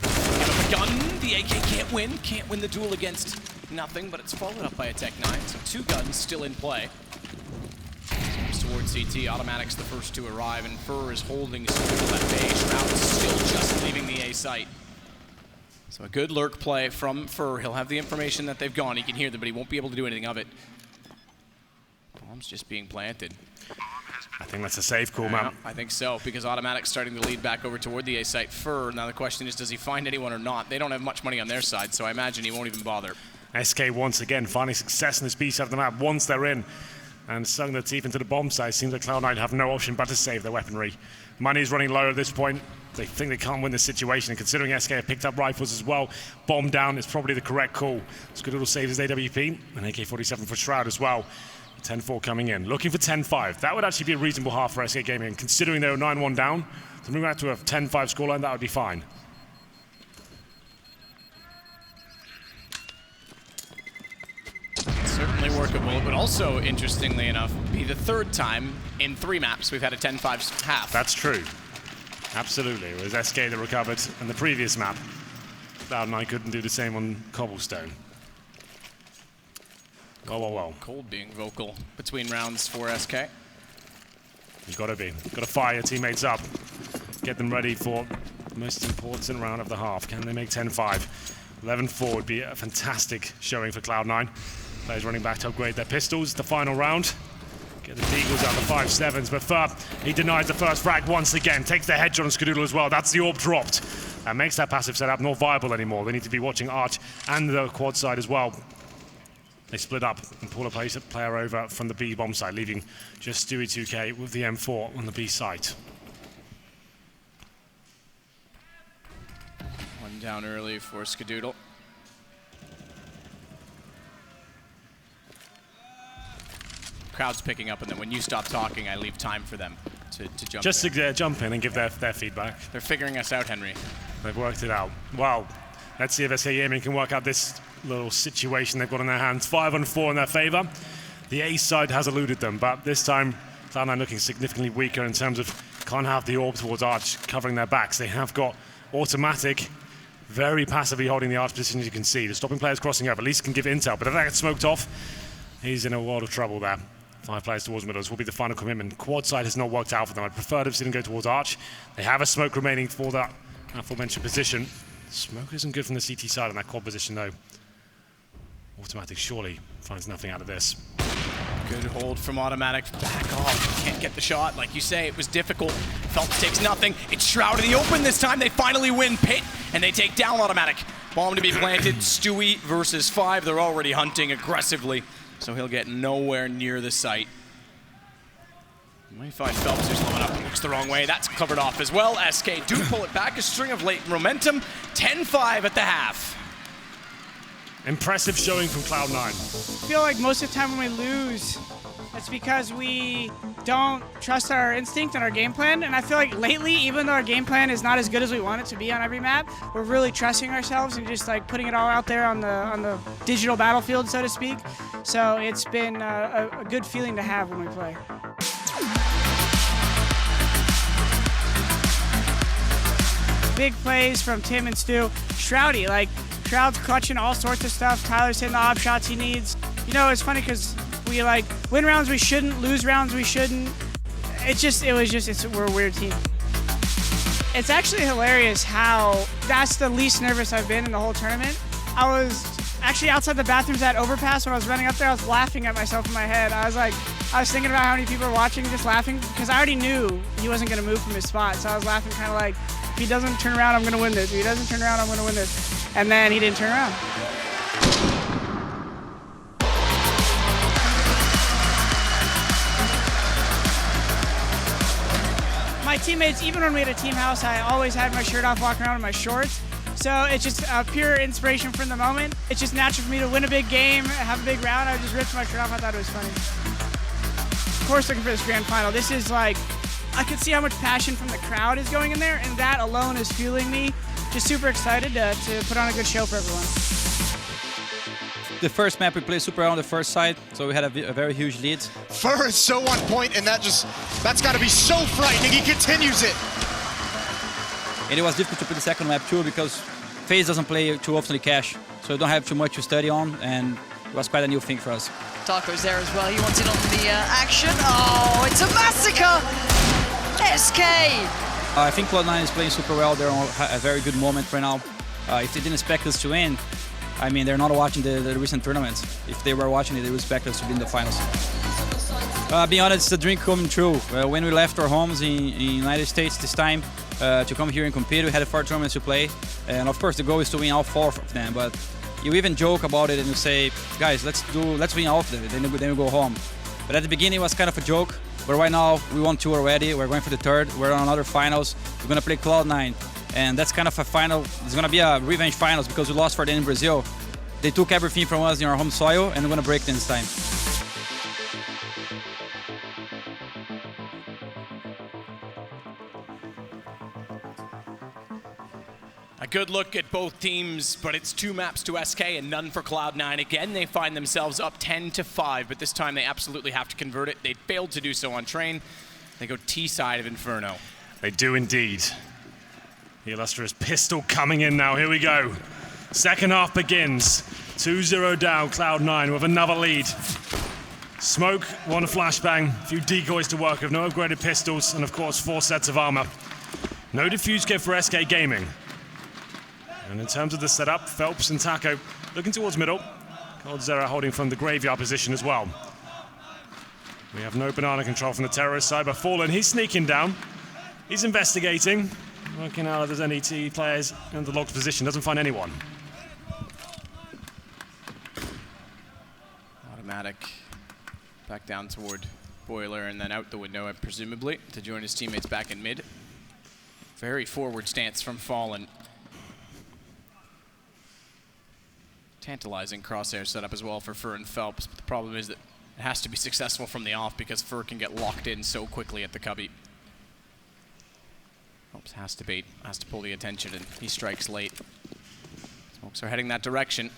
Give him a gun. The AK can't win. Can't win the duel against nothing, but it's followed up by a Tech 9. So 2 guns still in play. Comes towards CT. Automatic's the first to arrive, and Fur is holding Skadoodle at bay. Shroud is still just leaving the A site. So a good lurk play from Fur. He'll have the information that they've gone. He can hear them, but he won't be able to do anything of it. Bomb's just being planted. I think that's a safe call, man. I think so, because Automatic's starting to lead back over toward the A site. Fur, now the question is, does he find anyone or not? They don't have much money on their side, so I imagine he won't even bother. SK once again finding success in this piece of the map once they're in and sunk their teeth into the bomb site. Seems like Cloud9 have no option but to save their weaponry. Money's running low at this point. They think they can't win this situation, and considering SK have picked up rifles as well, bomb down is probably the correct call. Skadoodle saves his AWP, and AK-47 for Shroud as well. 10-4 coming in, looking for 10-5. That would actually be a reasonable half for SK Gaming, and considering they were 9-1 down, to move back to a 10-5 scoreline, that would be fine. Certainly workable, but also, interestingly enough, be the 3rd time in 3 maps we've had a 10-5 half. That's true. Absolutely. It was SK that recovered in the previous map. Cloud9 couldn't do the same on Cobblestone. Well. Cold being vocal between rounds for SK. You've got to be. Got to fire your teammates up. Get them ready for the most important round of the half. Can they make 10-5? 11-4 would be a fantastic showing for Cloud9. Players running back to upgrade their pistols. The final round. Get the Deagles out the 5-7s, but Fur, he denies the first frag once again. Takes the headshot on Skadoodle as well. That's the orb dropped. And makes that passive setup not viable anymore. They need to be watching Arch and the quad side as well. They split up and pull a player over from the B bomb side, leaving just Stewie 2K with the M4 on the B site. One down early for Skadoodle. Crowd's picking up, and then when you stop talking, I leave time for them to jump just in. to jump in and give their feedback. They're figuring us out, Henry. They've worked it out. Well, let's see if SK Gaming can work out this little situation they've got in their hands. 5-4 in their favor. The A side has eluded them, but this time Cloud9 looking significantly weaker in terms of can't have the orb towards Arch covering their backs. They have got Automatic, very passively holding the arch position, as you can see. The stopping players crossing over, at least can give intel, but if that gets smoked off, he's in a world of trouble there. 5 players towards middle. This will be the final commitment. Quad side has not worked out for them. I'd prefer to have seen them go towards arch. They have a smoke remaining for that aforementioned position. Smoke isn't good from the CT side on that quad position, though. Automatic surely finds nothing out of this. Good hold from Automatic. Back off. Can't get the shot. Like you say, it was difficult. Phelps takes nothing. It's Shroud in the open this time. They finally win pit, and they take down Automatic. Bomb to be planted. Stewie versus 5. They're already hunting aggressively, so he'll get nowhere near the site. Might find Phelps who's blowing up and looks the wrong way. That's covered off as well. SK do pull it back. A string of late momentum. 10-5 at the half. Impressive showing from Cloud9. I feel like most of the time when we lose, it's because we don't trust our instinct and our game plan. And I feel like lately, even though our game plan is not as good as we want it to be on every map, we're really trusting ourselves and just like putting it all out there on the digital battlefield, so to speak. So it's been a good feeling to have when we play. Big plays from Tim and Stu. Shroudy, like, Shroud's clutching all sorts of stuff. Tyler's hitting the op shots he needs. You know, it's funny because we like win rounds we shouldn't, lose rounds we shouldn't. We're a weird team. It's actually hilarious how that's the least nervous I've been in the whole tournament. I was actually outside the bathrooms at Overpass when I was running up there. I was laughing at myself in my head. I was thinking about how many people were watching, just laughing because I already knew he wasn't going to move from his spot. So I was laughing kind of like, if he doesn't turn around, I'm going to win this. If he doesn't turn around, I'm going to win this. And then he didn't turn around. My teammates, even when we had a team house, I always had my shirt off, walking around in my shorts. So it's just a pure inspiration from the moment. It's just natural for me to win a big game, have a big round. I just ripped my shirt off. I thought it was funny. Of course, looking for this grand final. This is like, I could see how much passion from the crowd is going in there, and that alone is fueling me. Just super excited to put on a good show for everyone. The first map we played super well on the first side, so we had a very huge lead. Fur is so on point, and that's got to be so frightening. He continues it. And it was difficult to play the second map too because Faze doesn't play too often cash, so you don't have too much to study on, and it was quite a new thing for us. Darko's there as well. He wants in on the action. Oh, it's a massacre! SK! I think Cloud9 is playing super well. They're on a very good moment right now. If they didn't expect us to win, I mean, they're not watching the recent tournaments. If they were watching it, they would expect us to be in the finals. Being honest, it's a dream coming true. When we left our homes in United States this time to come here and compete, we had 4 tournaments to play. And of course, the goal is to win all 4 of them. But you even joke about it and you say, guys, let's win all of them, then we go home. But at the beginning, it was kind of a joke. But right now, we won 2 already. We're going for the 3rd. We're on another finals. We're going to play Cloud9. And that's kind of a final. It's going to be a revenge finals because we lost for them in Brazil. They took everything from us in our home soil, and we're going to break them this time. A good look at both teams, but it's 2 maps to SK and none for Cloud9. Again, they find themselves up 10-5, but this time they absolutely have to convert it. They failed to do so on train. They go T side of Inferno. They do indeed. The illustrious pistol coming in now. Here we go. Second half begins. 2-0 down, Cloud9 with another lead. Smoke, 1 flashbang, a few decoys to work with, no upgraded pistols, and of course 4 sets of armor. No defuse kit for SK Gaming. And in terms of the setup, Phelps and Taco looking towards middle. coldzera holding from the graveyard position as well. We have no banana control from the terrorist side, but Fallen, he's sneaking down. He's investigating, working out if there's any T players in the locked position, doesn't find anyone. Automatic back down toward Boiler and then out the window, presumably, to join his teammates back in mid. Very forward stance from Fallen. Tantalizing crosshair setup as well for Fur and Phelps, but the problem is that it has to be successful from the off because Fur can get locked in so quickly at the cubby. Phelps has to bait, has to pull the attention, and he strikes late. Smokes are heading that direction.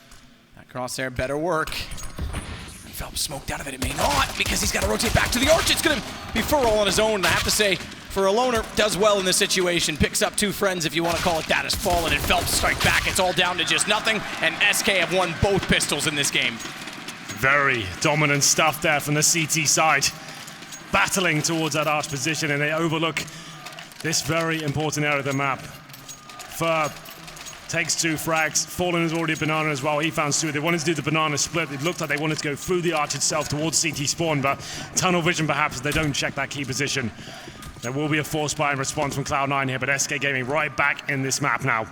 That crosshair better work. Phelps smoked out of it. It may not, because he's got to rotate back to the arch. It's going to be Fur all on his own. And I have to say, for a loner. Does well in this situation. Picks up 2 friends, if you want to call it that, as Fallen and Phelps strike back. It's all down to just nothing, and SK have won both pistols in this game. Very dominant stuff there from the CT side. Battling towards that arch position, and they overlook this very important area of the map. Fur takes 2 frags. Fallen is already a banana as well. He found 2. They wanted to do the banana split. It looked like they wanted to go through the arch itself towards CT spawn, but tunnel vision perhaps if they don't check that key position. There will be a force buy in response from Cloud9 here, but SK Gaming right back in this map now.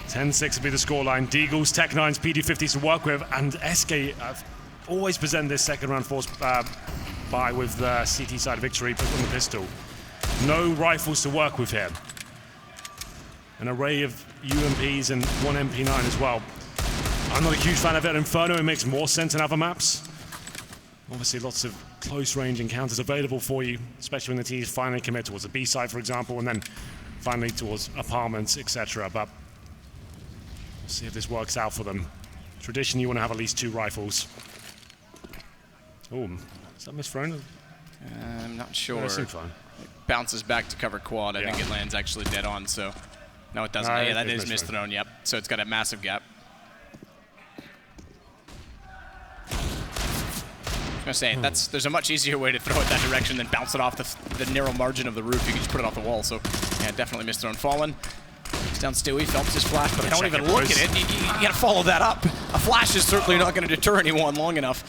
10-6 will be the scoreline. Deagles, Tech9's, PD50s to work with, and SK have always present this second round force buy with the CT side victory put on the pistol. No rifles to work with here. An array of UMPs and 1 MP9 as well. I'm not a huge fan of it. Inferno, it makes more sense in other maps. Obviously lots of close range encounters available for you, especially when the teams finally commit towards the B side, for example, and then finally towards apartments, etc. But we'll see if this works out for them. Traditionally, you want to have at least 2 rifles. Oh, is that misthrown? I'm not sure. That seems fine. It bounces back to cover quad. I think it lands actually dead on, so... No, it doesn't. Yeah, that is misthrown, yep. So it's got a massive gap. I was going to say, there's a much easier way to throw it that direction than bounce it off the narrow margin of the roof. You can just put it off the wall. So, yeah, definitely misthrown. Fallen. He's down Stewie. Phelps his flash, but I don't even look at it. You got to follow that up. A flash is certainly not going to deter anyone long enough.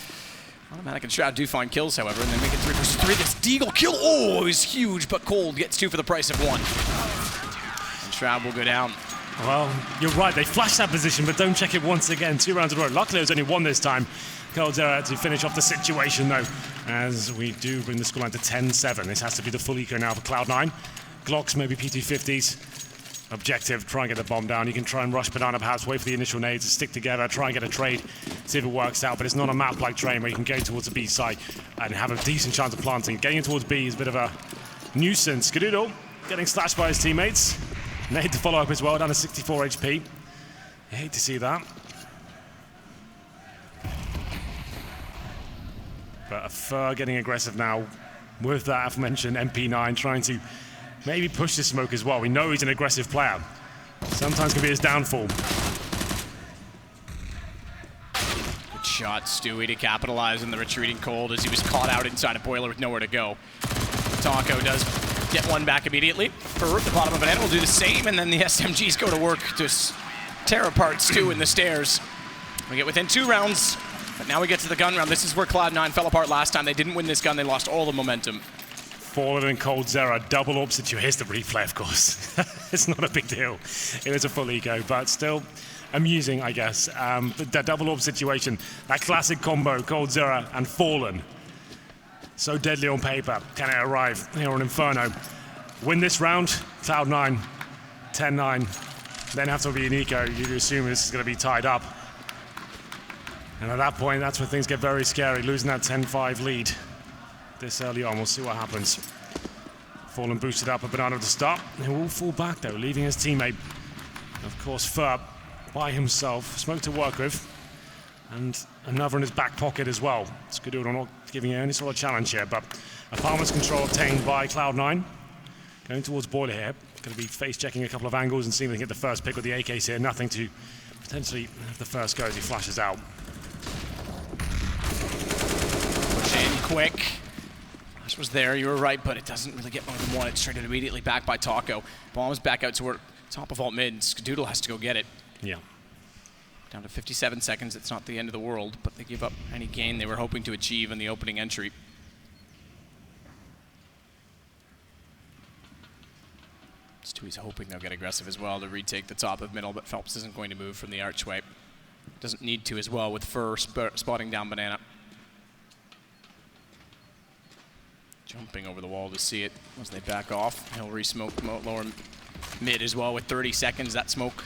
Automatic and Shroud do find kills, however, and they make it 3 versus 3. This Deagle kill, oh, is huge, but Cold gets 2 for the price of 1. And Shroud will go down. Well, you're right, they flash that position, but don't check it once again. 2 rounds in a row. Luckily, there's only 1 this time. Coldzera to finish off the situation, though, as we do bring the scoreline to 10-7. This has to be the full eco now for Cloud9. Glocks, maybe PT50s. Objective, try and get the bomb down. You can try and rush Banana perhaps, wait for the initial nades to stick together, try and get a trade, see if it works out. But it's not a map like Train where you can go towards the B side and have a decent chance of planting. Getting towards B is a bit of a nuisance. Skadoodle getting slashed by his teammates. Nade to follow up as well, down to 64 HP. I hate to see that. But a Fur getting aggressive now with that aforementioned MP9, trying to maybe push the smoke as well. We know he's an aggressive player. Sometimes can be his downfall. Good shot, Stewie, to capitalize on the retreating Cold as he was caught out inside a boiler with nowhere to go. Taco does get 1 back immediately. For the bottom of an end will do the same, and then the SMGs go to work to tear apart Stu in the stairs. We get within 2 rounds, but now we get to the gun round. This is where Cloud9 fell apart last time. They didn't win this gun, they lost all the momentum. Fallen and Coldzera, double orb situation. Here's the replay, of course. It's not a big deal. It was a full eco, but still amusing, I guess. The double orb situation, that classic combo, Coldzera and Fallen. So deadly on paper. Can it arrive here on Inferno? Win this round, Cloud9, 10-9. Then have to be an eco. You assume this is going to be tied up. And at that point, that's when things get very scary, losing that 10-5 lead. This early on, we'll see what happens. Fallen boosted up a Banana at the start. He will fall back though, leaving his teammate, of course, Fur by himself. Smoke to work with, and another in his back pocket as well. Skadoodle not giving you any sort of challenge here, but apartments control obtained by Cloud9. Going towards Boiler here. Going to be face checking a couple of angles and seeing if they can get the first pick with the AKs here. Nothing to potentially have the first go as he flashes out. Push in quick. Was there, you were right, but it doesn't really get more than 1. It's traded immediately back by Taco. Bombs back out to top of alt mid, and Skadoodle has to go get it. Yeah. Down to 57 seconds, it's not the end of the world, but they give up any gain they were hoping to achieve in the opening entry. Stewie's hoping they'll get aggressive as well to retake the top of middle, but Phelps isn't going to move from the archway. Doesn't need to as well with Fur spotting down Banana. Jumping over the wall to see it as they back off. He'll re-smoke lower mid as well with 30 seconds. That smoke,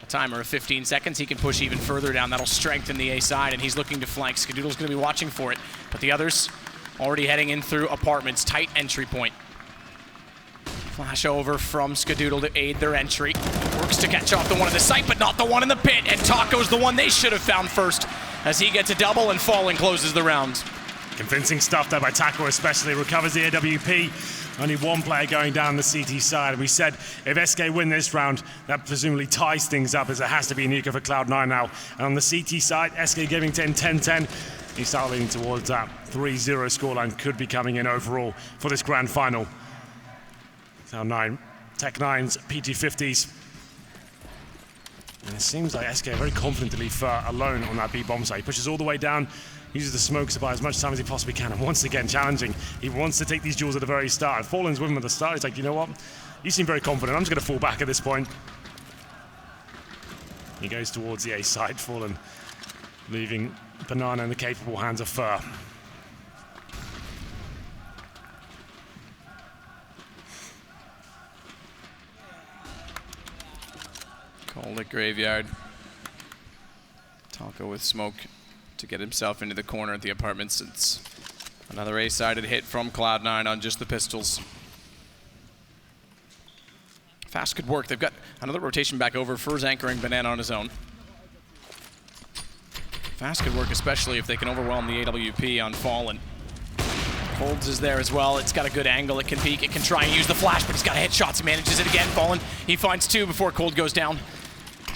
a timer of 15 seconds. He can push even further down. That'll strengthen the A side, and he's looking to flank. Skadoodle's going to be watching for it, but the others already heading in through apartments. Tight entry point. Flash over from Skadoodle to aid their entry. Works to catch off the one in the site, but not the one in the pit. And Taco's the one they should have found first as he gets a double and Fallen closes the round. Convincing stuff there by Taco especially, recovers the AWP. Only one player going down the CT side. And we said if SK win this round, that presumably ties things up as it has to be Nico for Cloud9 now. And on the CT side, SK giving 10-10-10. He started leaning towards that 3-0 scoreline could be coming in overall for this grand final. Cloud9, Tech9's PT50s. And it seems like SK are very confident to leave Fer alone on that B bomb side. He pushes all the way down, uses the smokes to buy as much time as he possibly can, and once again challenging. He wants to take these duels at the very start. Fallen's with him at the start. He's like, you know what? You seem very confident. I'm just going to fall back at this point. He goes towards the A side, Fallen leaving Banana in the capable hands of Fer. Call it graveyard. Taco with smoke to get himself into the corner at the apartments. It's another A-sided hit from Cloud9 on just the pistols. Fast could work. They've got another rotation back over. Fur's anchoring Banana on his own. Fast could work, especially if they can overwhelm the AWP on Fallen. Holds is there as well. It's got a good angle. It can peek. It can try and use the flash, but he's got headshots. He manages it again. Fallen. He finds two before Cold goes down.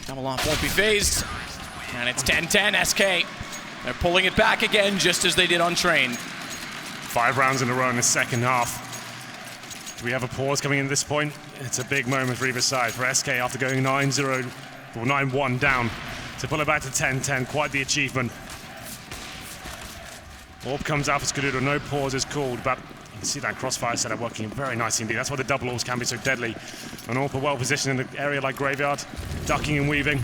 Double off won't be phased. And it's 10-10 SK. They're pulling it back again, just as they did on Train. 5 rounds in a row in the second half. Do we have a pause coming in at this point? It's a big moment for either side. For SK after going 9-0 or 9-1 down to pull it back to 10-10. Quite the achievement. Orb comes out for Skadoodle. No pause is called, but you can see that crossfire setup working very nicely indeed. That's why the double orbs can be so deadly. And Orb well positioned in an area like Graveyard, ducking and weaving.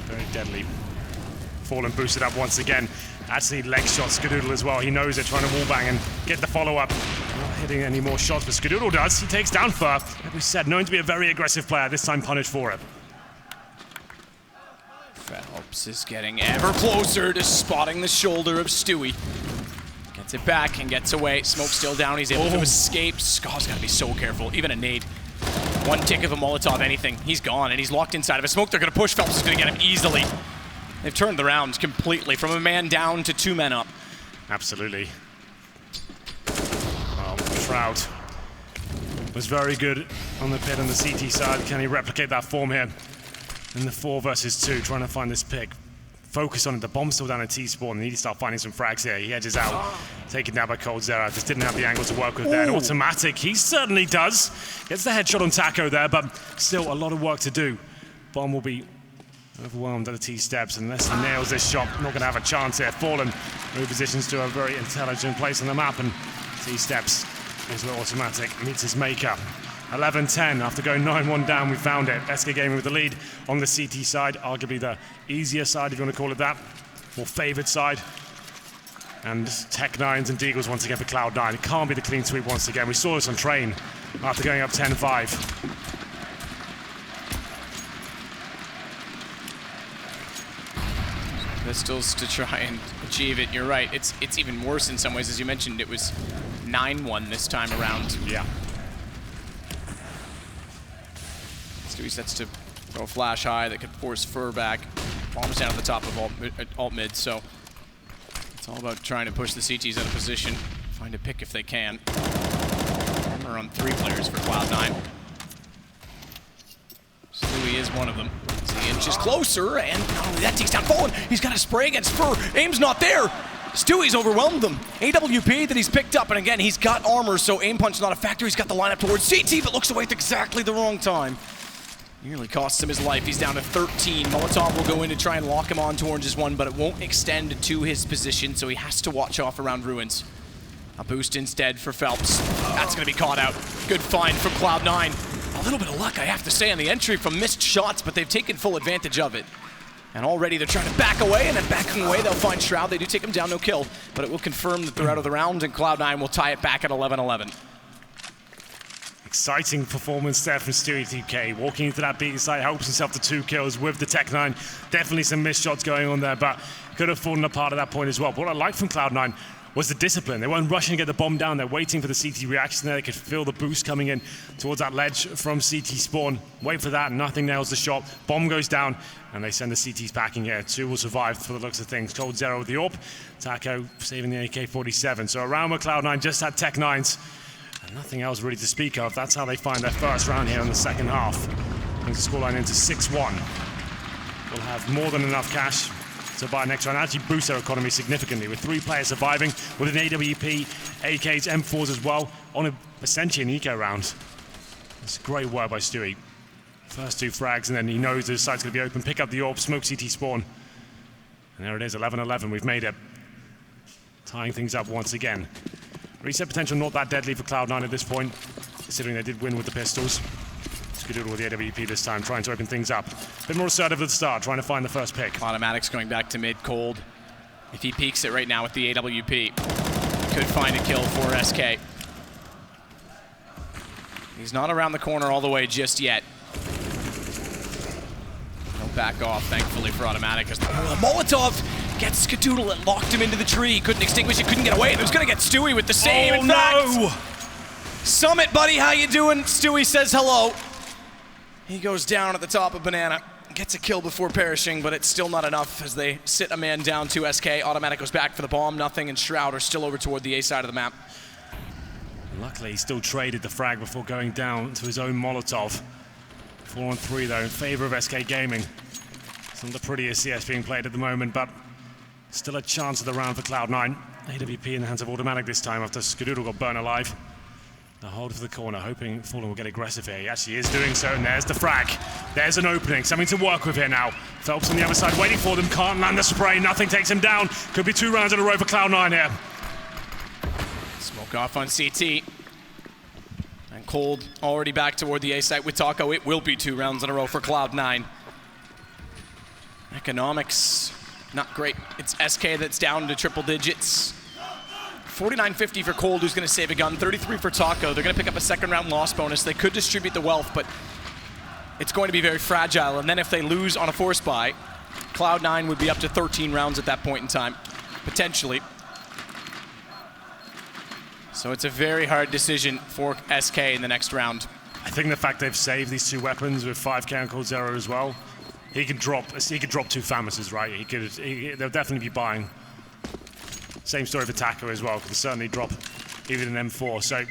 Very deadly. Fallen boosted up once again. Actually leg shots Skadoodle as well. He knows it, trying to wallbang and get the follow-up. Not hitting any more shots, but Skadoodle does. He takes down Fer. Like we said, known to be a very aggressive player, this time punished for it. Phelps is getting ever closer to spotting the shoulder of Stewie. Gets it back and gets away. Smoke still down. He's able to escape. Skaw's got to be so careful. Even a nade. One tick of a Molotov, anything. He's gone, and he's locked inside of a smoke. They're going to push. Phelps is going to get him easily. They've turned the rounds completely from a man down to 2 men up. Absolutely. Well, Shroud was very good on the pit on the CT side. Can he replicate that form here in the 4 versus 2, trying to find this pick? Focus on it. The bomb's still down at T-spawn. They need to start finding some frags here. He edges out, taken down by Cold Zera. Just didn't have the angle to work with there. An automatic, he certainly does. Gets the headshot on Taco there, but still a lot of work to do. Bomb will be overwhelmed at the T-steps. Unless he nails this shot, not going to have a chance here. Fallen repositions to a very intelligent place on the map, and T-steps is the automatic, meets his maker. 11-10, after going 9-1 down, we found it. SK Gaming with the lead on the CT side, arguably the easier side, if you want to call it that, more favoured side. And Tech9s and Deagles once again for Cloud9. It can't be the clean sweep once again. We saw this on Train after going up 10-5. Pistols to try and achieve it. You're right. It's even worse in some ways. As you mentioned, it was 9-1 this time around. Yeah. Stewie sets to throw a flash high that could force Fer back. Bombs down at the top of alt mid, so it's all about trying to push the CTs out of position, find a pick if they can. Armor on 3 players for Cloud9. Stewie is one of them. He inches closer, and not only that, takes down Fallen. He's got a spray against Fer. Aim's not there. Stewie's overwhelmed them. AWP that he's picked up, and again, he's got armor, so aim punch not a factor. He's got the lineup towards CT, but looks away at exactly the wrong time. Nearly costs him his life. He's down to 13. Molotov will go in to try and lock him on to Orange's one, but it won't extend to his position, so he has to watch off around Ruins. A boost instead for Phelps. That's going to be caught out. Good find from Cloud9. A little bit of luck, I have to say, on the entry from missed shots, but they've taken full advantage of it. And already they're trying to back away, and then backing away, they'll find Shroud. They do take him down, no kill, but it will confirm that they're out of the round, and Cloud9 will tie it back at 11-11. Exciting performance there from Stewie TK. Walking into that B side, helps himself to 2 kills with the Tech9. Definitely some missed shots going on there, but could have fallen apart at that point as well. But what I like from Cloud9, was the discipline. They weren't rushing to get the bomb down. They're waiting for the CT reaction there. They could feel the boost coming in towards that ledge from CT spawn. Wait for that, nothing nails the shot. Bomb goes down, and they send the CTs packing here. 2 will survive for the looks of things. Cold Zero with the AWP. Taco saving the AK-47. So a round where Cloud9 just had Tech 9s. And nothing else really to speak of. That's how they find their first round here in the second half. Brings the scoreline into 6-1. Will have more than enough cash to buy next round. Actually boost their economy significantly with 3 players surviving with an AWP, AKs, M4s as well on essentially an eco round. It's great work by Stewie. First 2 frags, and then he knows the site's going to be open. Pick up the AWP, smoke CT spawn. And there it is, 11-11. We've made it. Tying things up once again. Reset potential not that deadly for Cloud9 at this point, considering they did win with the pistols. Skadoodle with the AWP this time, trying to open things up. A bit more assertive at the start, trying to find the first pick. Automatic's going back to mid cold. If he peeks it right now with the AWP, could find a kill for SK. He's not around the corner all the way just yet. He'll back off, thankfully, for Automatic. As the Molotov gets Skadoodle and locked him into the tree. Couldn't extinguish it, couldn't get away. And it was going to get Stewie with the save. Oh, in fact, no! Summit, buddy, how you doing? Stewie says hello. He goes down at the top of Banana. Gets a kill before perishing, but it's still not enough as they sit a man down to SK. Automatic goes back for the bomb. Nothing, and Shroud are still over toward the A side of the map. Luckily, he still traded the frag before going down to his own Molotov. 4-on-3, though, in favor of SK Gaming. It's not the prettiest CS being played at the moment, but still a chance of the round for Cloud9. AWP in the hands of Automatic this time after Skadoodle got burnt alive. The hold for the corner, hoping Fallen will get aggressive here. He actually is doing so, and there's the frag. There's an opening, something to work with here now. Phelps on the other side waiting for them, can't land the spray, nothing takes him down. Could be 2 rounds in a row for Cloud9 here. Smoke off on CT. And Cold already back toward the A site with Taco. It will be 2 rounds in a row for Cloud9. Economics, not great. It's SK that's down to triple digits. 49.50 for Cold, who's going to save a gun. 33 for Taco. They're going to pick up a 2nd round loss bonus. They could distribute the wealth, but it's going to be very fragile. And then if they lose on a force buy, Cloud9 would be up to 13 rounds at that point in time, potentially. So it's a very hard decision for SK in the next round. I think the fact they've saved these 2 weapons with 5k on Cold Zero as well, he could drop 2 Famouses, right? They'll definitely be buying. Same story for Taco as well, could certainly drop even an M4. So,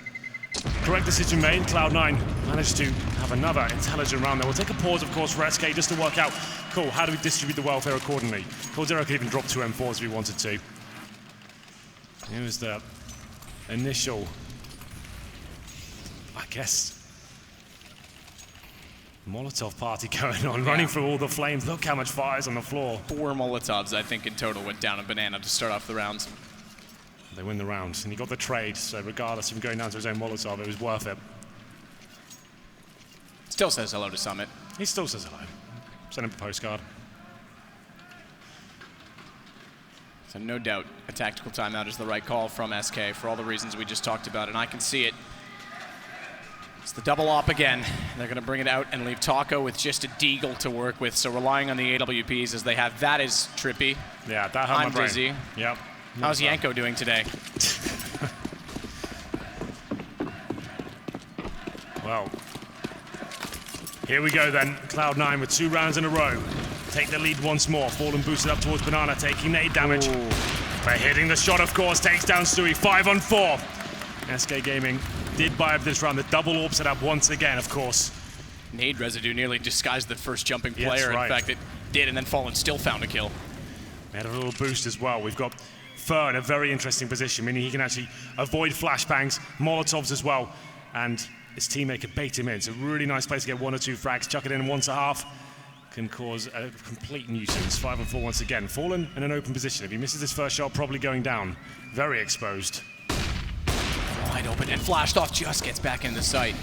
correct decision made. Cloud9 managed to have another intelligent round there. We'll take a pause, of course, for SK just to work out, cool, how do we distribute the welfare accordingly? Cold Zero could even drop 2 M4s if he wanted to. Here was the initial, I guess, Molotov party going on, running through all the flames. Look how much fire is on the floor. 4 Molotovs, I think, in total went down on Banana to start off the rounds. They win the round, and he got the trade, so regardless of him going down to his own Molotov, it was worth it. Still says hello to Summit. He still says hello. Send him a postcard. So no doubt, a tactical timeout is the right call from SK for all the reasons we just talked about, and I can see it. It's the double op again. They're going to bring it out and leave Taco with just a Deagle to work with, so relying on the AWPs as they have. That is trippy. Yeah, that hurt my brain. Dizzy. Yep. How's Janko doing today? Well, here we go then. Cloud9 with 2 rounds in a row. Take the lead once more. Fallen boosted up towards Banana, taking nade damage. Ooh. But hitting the shot, of course, takes down Stewie. 5-on-4. SK Gaming did buy up this round. The double AWP set up once again, of course. Nade residue nearly disguised the first jumping player. Yes, right. In fact, it did, and then Fallen still found a kill. They had a little boost as well. We've got Fer in a very interesting position, meaning he can actually avoid flashbangs, Molotovs as well, and his teammate can bait him in. It's a really nice place to get 1 or 2 frags, chuck it in once a half, can cause a complete nuisance. 5-on-4 once again. Fallen in an open position. If he misses his first shot, probably going down. Very exposed. Wide open and flashed off, just gets back in the sight.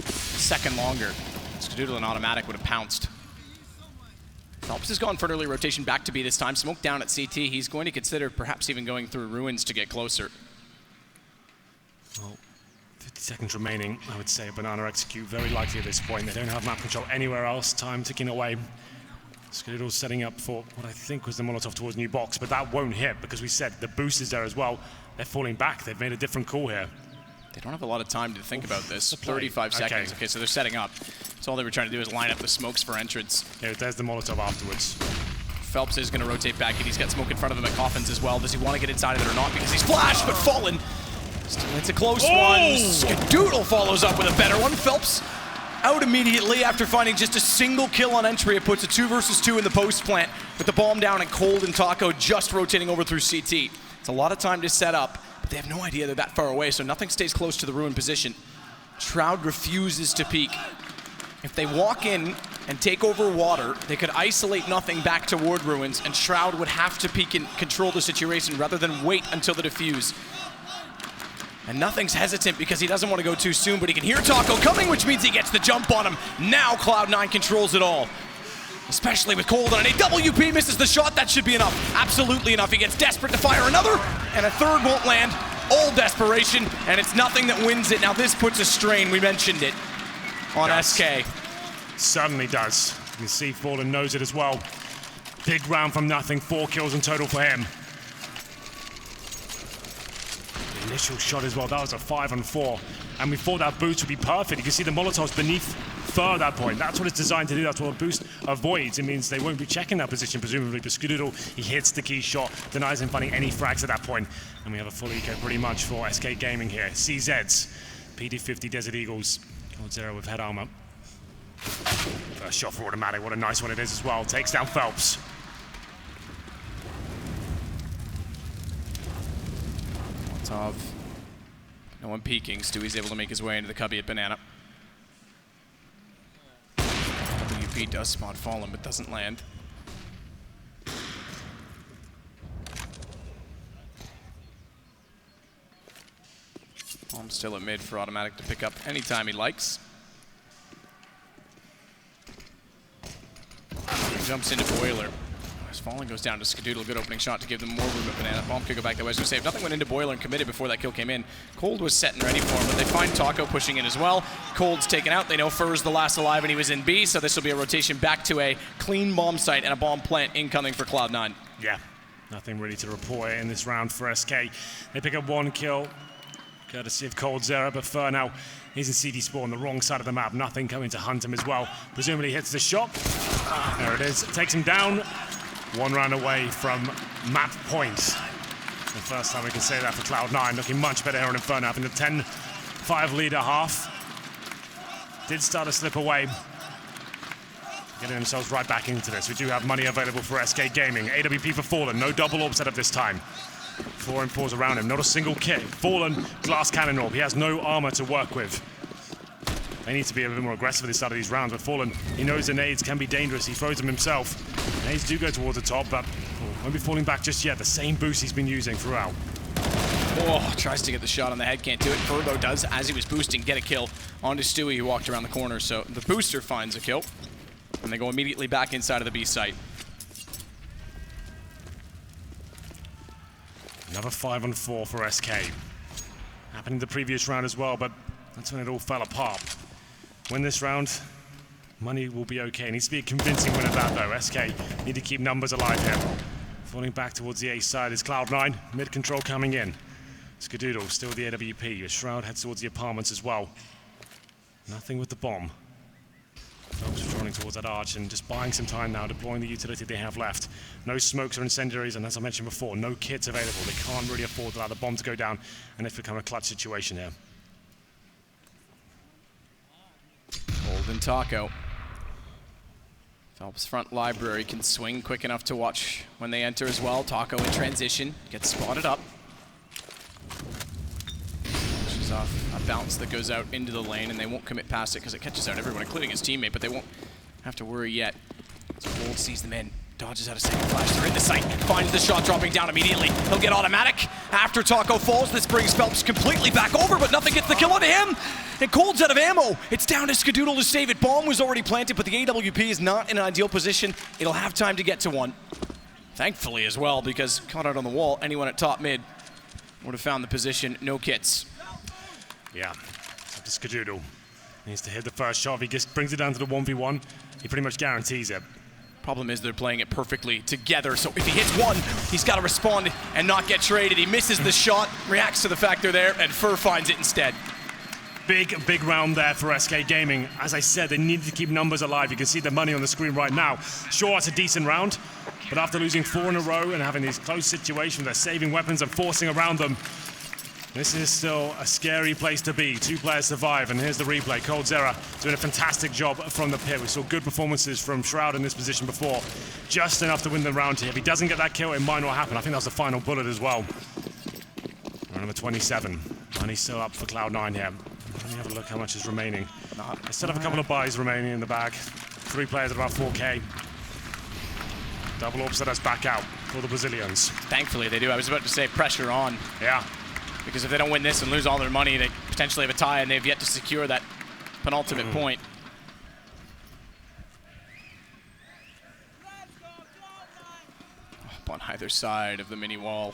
Second longer. Skadoodle and Automatic would have pounced. Phelps has gone for an early rotation back to B this time. Smoke down at CT. He's going to consider perhaps even going through ruins to get closer. Well, 50 seconds remaining. I would say Banana execute very likely at this point. They don't have map control anywhere else. Time ticking away. Skadoodle's setting up for what I think was the Molotov towards new box, but that won't hit because we said the boost is there as well. They're falling back. They've made a different call here. They don't have a lot of time to think about this. 35 seconds. Okay, so they're setting up. So all they were trying to do is line up the smokes for entrance. Yeah, there's the Molotov afterwards. Phelps is going to rotate back, and he's got smoke in front of him at Coffins as well. Does he want to get inside of it or not? Because he's flashed, but fallen. Still, it's a close one. Skadoodle follows up with a better one. Phelps out immediately after finding just a single kill on entry. It puts a 2 versus 2 in the post plant with the bomb down and Cold and Taco just rotating over through CT. It's a lot of time to set up, but they have no idea they're that far away, so nothing stays close to the ruin position. Shroud refuses to peek. If they walk in and take over water, they could isolate nothing back toward ruins, and Shroud would have to peek and control the situation rather than wait until the defuse. And nothing's hesitant because he doesn't want to go too soon, but he can hear Taco coming, which means he gets the jump on him. Now Cloud9 controls it all. Especially with Cold on an AWP, misses the shot. That should be enough. Absolutely enough. He gets desperate to fire another, and a third won't land. All desperation, and it's nothing that wins it. Now this puts a strain, we mentioned it, on SK. Certainly does. You can see Fallen knows it as well. Big round from nothing, 4 kills in total for him. The initial shot as well, that was a 5-on-4. And we thought that boost would be perfect. You can see the Molotovs beneath fur at that point. That's what it's designed to do. That's what a boost avoids. It means they won't be checking that position, presumably. But Skadoodle, he hits the key shot, denies him finding any frags at that point. And we have a full eco pretty much for SK Gaming here. CZs, PD50 Desert Eagles, Cold Zero with head armor. First shot for automatic, what a nice one it is as well. Takes down Phelps. Molotov. No one peeking. Stewie's able to make his way into the cubby at Banana. WP does spot Fallen, but doesn't land. Bomb's still at mid for automatic to pick up anytime he likes. Jumps into Boiler. As Fallen goes down to Skadoodle, good opening shot to give them more room at Banana. Bomb could go back that way. So save. Nothing went into Boiler and committed before that kill came in. Cold was set and ready for him, but they find Taco pushing in as well. Cold's taken out. They know Fur's the last alive and he was in B, so this will be a rotation back to a clean bomb site and a bomb plant incoming for Cloud9. Yeah, nothing really to report in this round for SK. They pick up 1 kill, courtesy of Cold Zero, but Fur now he's in CD Spore on the wrong side of the map. Nothing coming to hunt him as well. Presumably hits the shot. There it is. Takes him down. 1 round away from map points. The first time we can say that for Cloud9. Looking much better here on Inferno. Having the 10-5 lead at half. Did start to slip away. Getting themselves right back into this. We do have money available for SK Gaming. AWP for Fallen. No double orb setup this time. 4 and 4s around him. Not a single kit. Fallen, glass cannon orb. He has no armor to work with. They need to be a bit more aggressive at the start of these rounds. But Fallen, he knows the nades can be dangerous. He throws them himself. Nades do go towards the top, but won't be falling back just yet. The same boost he's been using throughout. Oh, tries to get the shot on the head, can't do it. Furbo does, as he was boosting, get a kill onto Stewie, who walked around the corner. So the booster finds a kill, and they go immediately back inside of the B site. Another 5-on-4 for SK. Happened in the previous round as well, but that's when it all fell apart. Win this round, money will be okay. It needs to be a convincing win at that though. SK need to keep numbers alive here. Falling back towards the A side is Cloud9. Mid control coming in. Skadoodle still the AWP. Shroud heads towards the apartments as well. Nothing with the bomb. Phelps running towards that arch and just buying some time now, deploying the utility they have left. No smokes or incendiaries, and as I mentioned before, no kits available. They can't really afford to allow the bomb to go down, and it's become a clutch situation here. Cold and Taco. Phelps front library can swing quick enough to watch when they enter as well. Taco in transition, gets spotted up. Pushes off a bounce that goes out into the lane, and they won't commit past it because it catches out everyone, including his teammate, but they won't have to worry yet. So Cold sees them in, dodges out a second flash. They're in the sight, finds the shot dropping down immediately. He'll get automatic after Taco falls. This brings Phelps completely back over, but nothing gets the kill onto him. And Cold's out of ammo. It's down to Skadoodle to save it. Bomb was already planted, but the AWP is not in an ideal position. It'll have time to get to one. Thankfully as well, because caught out on the wall, anyone at top mid would have found the position. No kits. Yeah, it's up to Skadoodle. Needs to hit the first shot. If he just brings it down to the 1v1, he pretty much guarantees it. Problem is they're playing it perfectly together, so if he hits one, he's got to respond and not get traded. He misses the shot, reacts to the fact they're there, and Fur finds it instead. Big round there for SK Gaming. As I said, they needed to keep numbers alive. You can see the money on the screen right now. Sure, it's a decent round, but after losing 4 in a row and having these close situations, they're saving weapons and forcing around them. This is still a scary place to be. 2 players survive, and here's the replay. coldzera doing a fantastic job from the pit. We saw good performances from Shroud in this position before. Just enough to win the round here. If he doesn't get that kill, it might not happen. I think that was the final bullet as well. Round number 27. Money's still up for Cloud9 here. Let me have a look how much is remaining. They still have a couple of buys remaining in the bag. 3 players at about 4K. Double Orb set us back out for the Brazilians. Thankfully they do. I was about to say pressure on. Yeah. Because if they don't win this and lose all their money, they potentially have a tie, and they've yet to secure that penultimate point. Up on either side of the mini wall.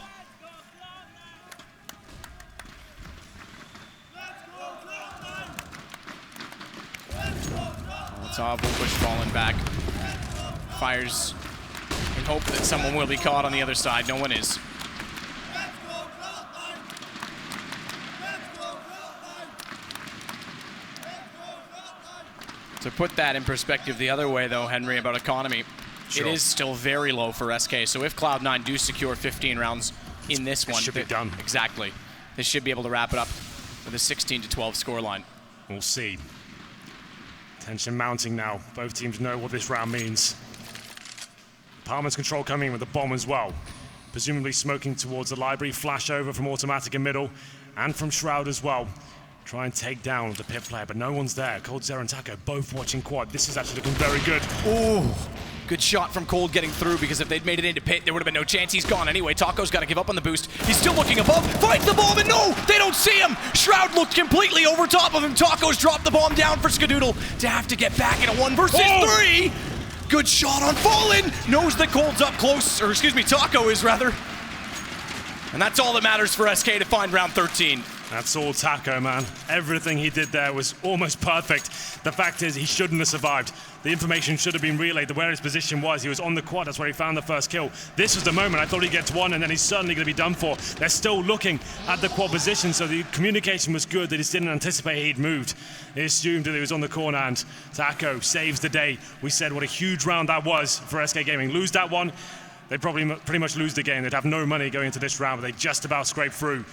Bush falling back. Fires in hope that someone will be caught on the other side. No one is. To put that in perspective the other way, though, Henry, about economy, It is still very low for SK. So if Cloud9 do secure 15 rounds in this one, should be done. Exactly. They should be able to wrap it up with a 16-12 scoreline. We'll see. Tension mounting now. Both teams know what this round means. Palmer's control coming in with the bomb as well. Presumably smoking towards the library. Flash over from Automatic in middle and from Shroud as well. Try and take down the pit player, but no one's there. coldzera and Taco both watching quad. This is actually looking very good. Ooh. Good shot from Cold getting through, because if they'd made it into pit, there would have been no chance. He's gone anyway. Taco's got to give up on the boost. He's still looking above. Finds the bomb, and no! They don't see him! Shroud looked completely over top of him. Taco's dropped the bomb down for Skadoodle to have to get back in a 1 versus 3. Good shot on Fallen. Knows that Cold's up close, or excuse me, Taco is rather. And that's all that matters for SK to find round 13. That's all Taco, man. Everything he did there was almost perfect. The fact is, he shouldn't have survived. The information should have been relayed to where his position was. He was on the quad, that's where he found the first kill. This was the moment I thought he gets one, and then he's certainly going to be done for. They're still looking at the quad position, so the communication was good. They just didn't anticipate he'd moved. They assumed that he was on the corner, and Taco saves the day. We said what a huge round that was for SK Gaming. Lose that one, they'd probably pretty much lose the game. They'd have no money going into this round, but they just about scraped through.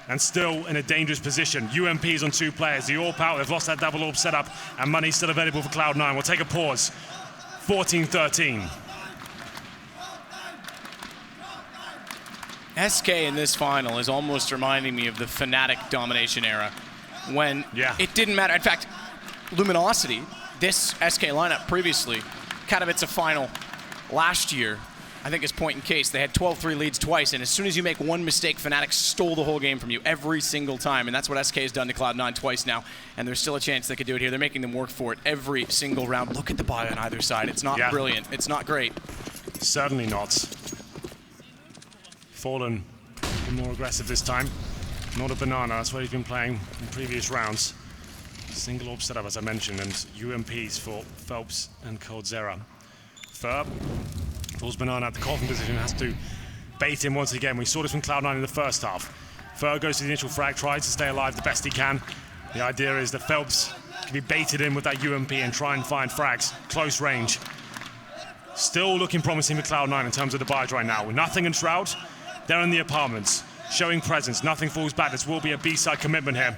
And still in a dangerous position. UMP's on 2 players. The AWP out, they've lost that double AWP setup, and money's still available for Cloud9. We'll take a pause. 14-13. SK in this final is almost reminding me of the Fnatic domination era, when it didn't matter. In fact, Luminosity, this SK lineup previously, Katowice final last year, I think is point in case. They had 12-3 leads twice, and as soon as you make one mistake, Fnatic stole the whole game from you every single time, and that's what SK has done to Cloud9 twice now, and there's still a chance they could do it here. They're making them work for it every single round. Look at the buy on either side. It's not brilliant. It's not great. Certainly not. Fallen more aggressive this time. Not a banana. That's what he's been playing in previous rounds. Single AWP setup, as I mentioned, and UMPs for Phelps and coldzera. Fur pulls banana at the coffin position, has to bait him once again. We saw this from Cloud9 in the first half. Fur goes to the initial frag, tries to stay alive the best he can. The idea is that Phelps can be baited in with that UMP and try and find frags, close range. Still looking promising for Cloud9 in terms of the buys right now. With nothing in Shroud, they're in the apartments, showing presence. Nothing falls back. This will be a B-side commitment here.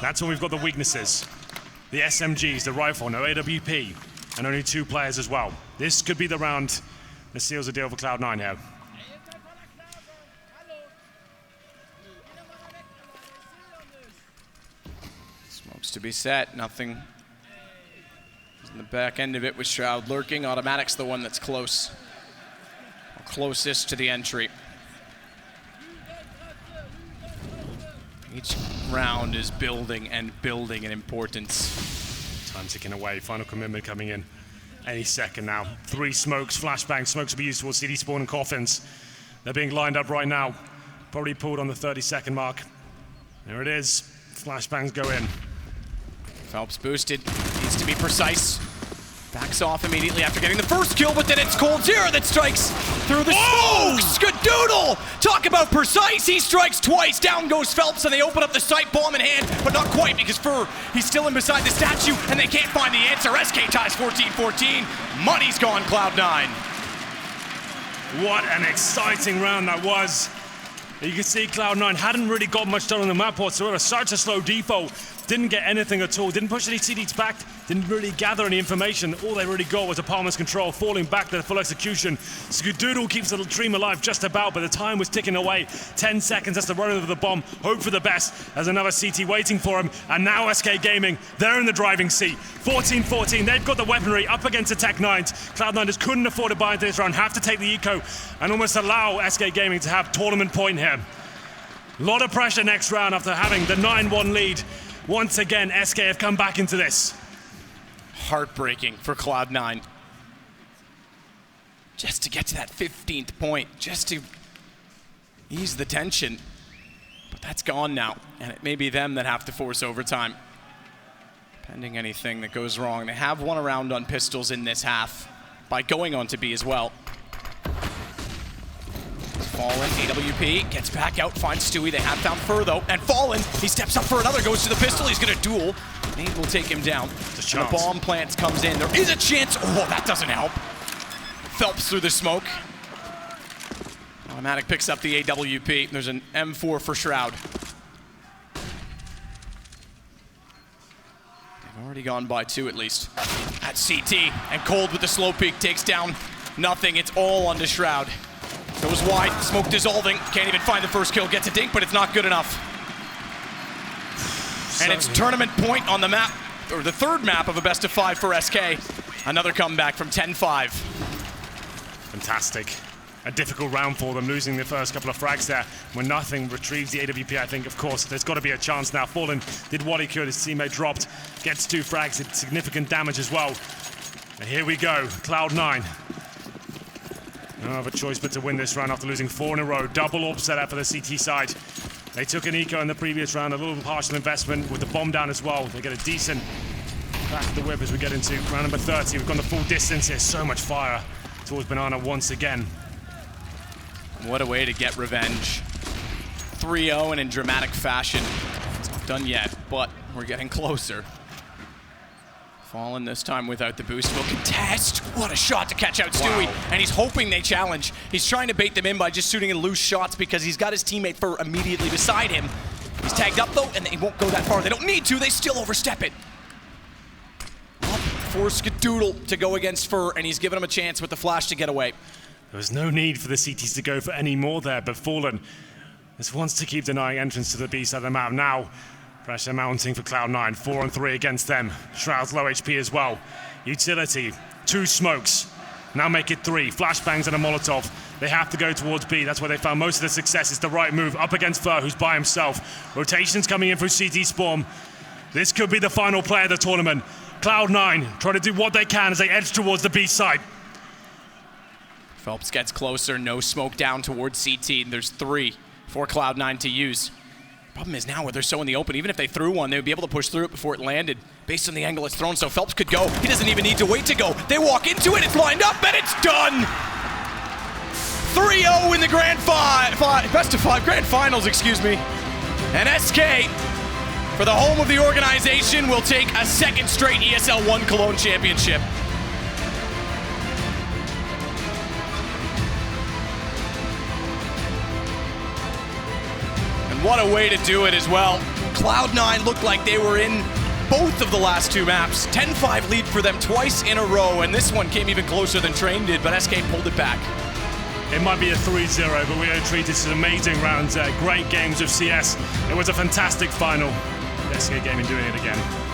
That's when we've got the weaknesses. The SMGs, the rifle, no AWP, and only 2 players as well. This could be the round that seals the deal for Cloud9 here. Smokes to be set. Nothing in the back end of it with Shroud lurking. Automatic's the one that's close. Closest to the entry. Each round is building and building in importance. Time ticking away. Final commitment coming in any second now. 3 smokes, flashbangs. Smokes will be used towards CD spawn and coffins. They're being lined up right now. Probably pulled on the 30-second mark. There it is. Flashbangs go in. Phelps boosted. Needs to be precise. Backs off immediately after getting the first kill, but then it's coldzera that strikes through the smoke. Skadoodle! Talk about precise. He strikes twice. Down goes Phelps, and they open up the sight, bomb in hand, but not quite because Fur, he's still in beside the statue, and they can't find the answer. SK ties 14-14. Money's gone, Cloud9. What an exciting round that was. You can see Cloud9 hadn't really got much done on the map whatsoever. Such a slow default. Didn't get anything at all. Didn't push any CDs back. Didn't really gather any information. All they really got was a Palmer's control, falling back to the full execution. Skadoodle keeps the dream alive just about, but the time was ticking away. 10 seconds, that's the run of the bomb. Hope for the best. There's another CT waiting for him. And now SK Gaming, they're in the driving seat. 14-14, they've got the weaponry up against the Tech-9s. Cloud9 just couldn't afford to buy into this round. Have to take the eco and almost allow SK Gaming to have tournament point here. A lot of pressure next round after having the 9-1 lead. Once again, SK have come back into this. Heartbreaking for Cloud9. Just to get to that 15th point, just to ease the tension. But that's gone now, and it may be them that have to force overtime. Pending anything that goes wrong. They have won a round on pistols in this half by going on to B as well. Fallen, AWP, gets back out, finds Stewie. They have found Fur though, and Fallen, he steps up for another, goes to the pistol, he's gonna duel. Nate will take him down. The bomb plants comes in, there is a chance. Oh, that doesn't help. Phelps through the smoke. Automatic picks up the AWP. There's an M4 for Shroud. They've already gone by 2 at least. At CT, and Cold with the slow peek takes down nothing. It's all onto Shroud. Goes wide, smoke dissolving, can't even find the first kill, gets a dink, but it's not good enough. And it's tournament point on the map, or the third map of a best of 5 for SK. Another comeback from 10-5. Fantastic. A difficult round for them, losing the first couple of frags there. When nothing retrieves the AWP, I think, of course, there's got to be a chance now. Fallen did what he could, his teammate dropped, gets 2 frags, did significant damage as well. And here we go, Cloud9. No other choice but to win this round after losing 4 in a row. Double AWP set up for the CT side. They took an eco in the previous round, a little partial investment with the bomb down as well. They get a decent back of the whip as we get into round number 30. We've gone the full distance here. So much fire towards Banana once again. What a way to get revenge. 3-0 and in dramatic fashion. It's not done yet, but we're getting closer. Fallen this time without the boost will contest. What a shot to catch out Stewie. Wow. And he's hoping they challenge. He's trying to bait them in by just shooting in loose shots because he's got his teammate Fur immediately beside him. He's tagged up though, and they won't go that far. They don't need to, they still overstep it. Up for Skadoodle to go against Fur, and he's given him a chance with the flash to get away. There was no need for the CTs to go for any more there, but Fallen just wants to keep denying entrance to the B side of the map. Now, pressure mounting for Cloud9, 4-on-3 against them. Shroud's low HP as well. Utility, 2 smokes. Now make it 3. Flashbangs and a Molotov. They have to go towards B. That's where they found most of the success. It's the right move up against Fur, who's by himself. Rotations coming in through CT Spawn. This could be the final play of the tournament. Cloud9 try to do what they can as they edge towards the B side. Phelps gets closer, no smoke down towards CT. There's 3 for Cloud9 to use. Problem is now where they're so in the open, even if they threw one, they would be able to push through it before it landed based on the angle it's thrown, so Phelps could go. He doesn't even need to wait to go. They walk into it, it's lined up, and it's done! 3-0 in the best of 5 grand finals, excuse me. And SK, for the home of the organization, will take a 2nd straight ESL One Cologne championship. What a way to do it as well. Cloud9 looked like they were in both of the last 2 maps. 10-5 lead for them twice in a row, and this one came even closer than Train did, but SK pulled it back. It might be a 3-0, but we are treated to amazing rounds, great games of CS. It was a fantastic final. SK Gaming doing it again.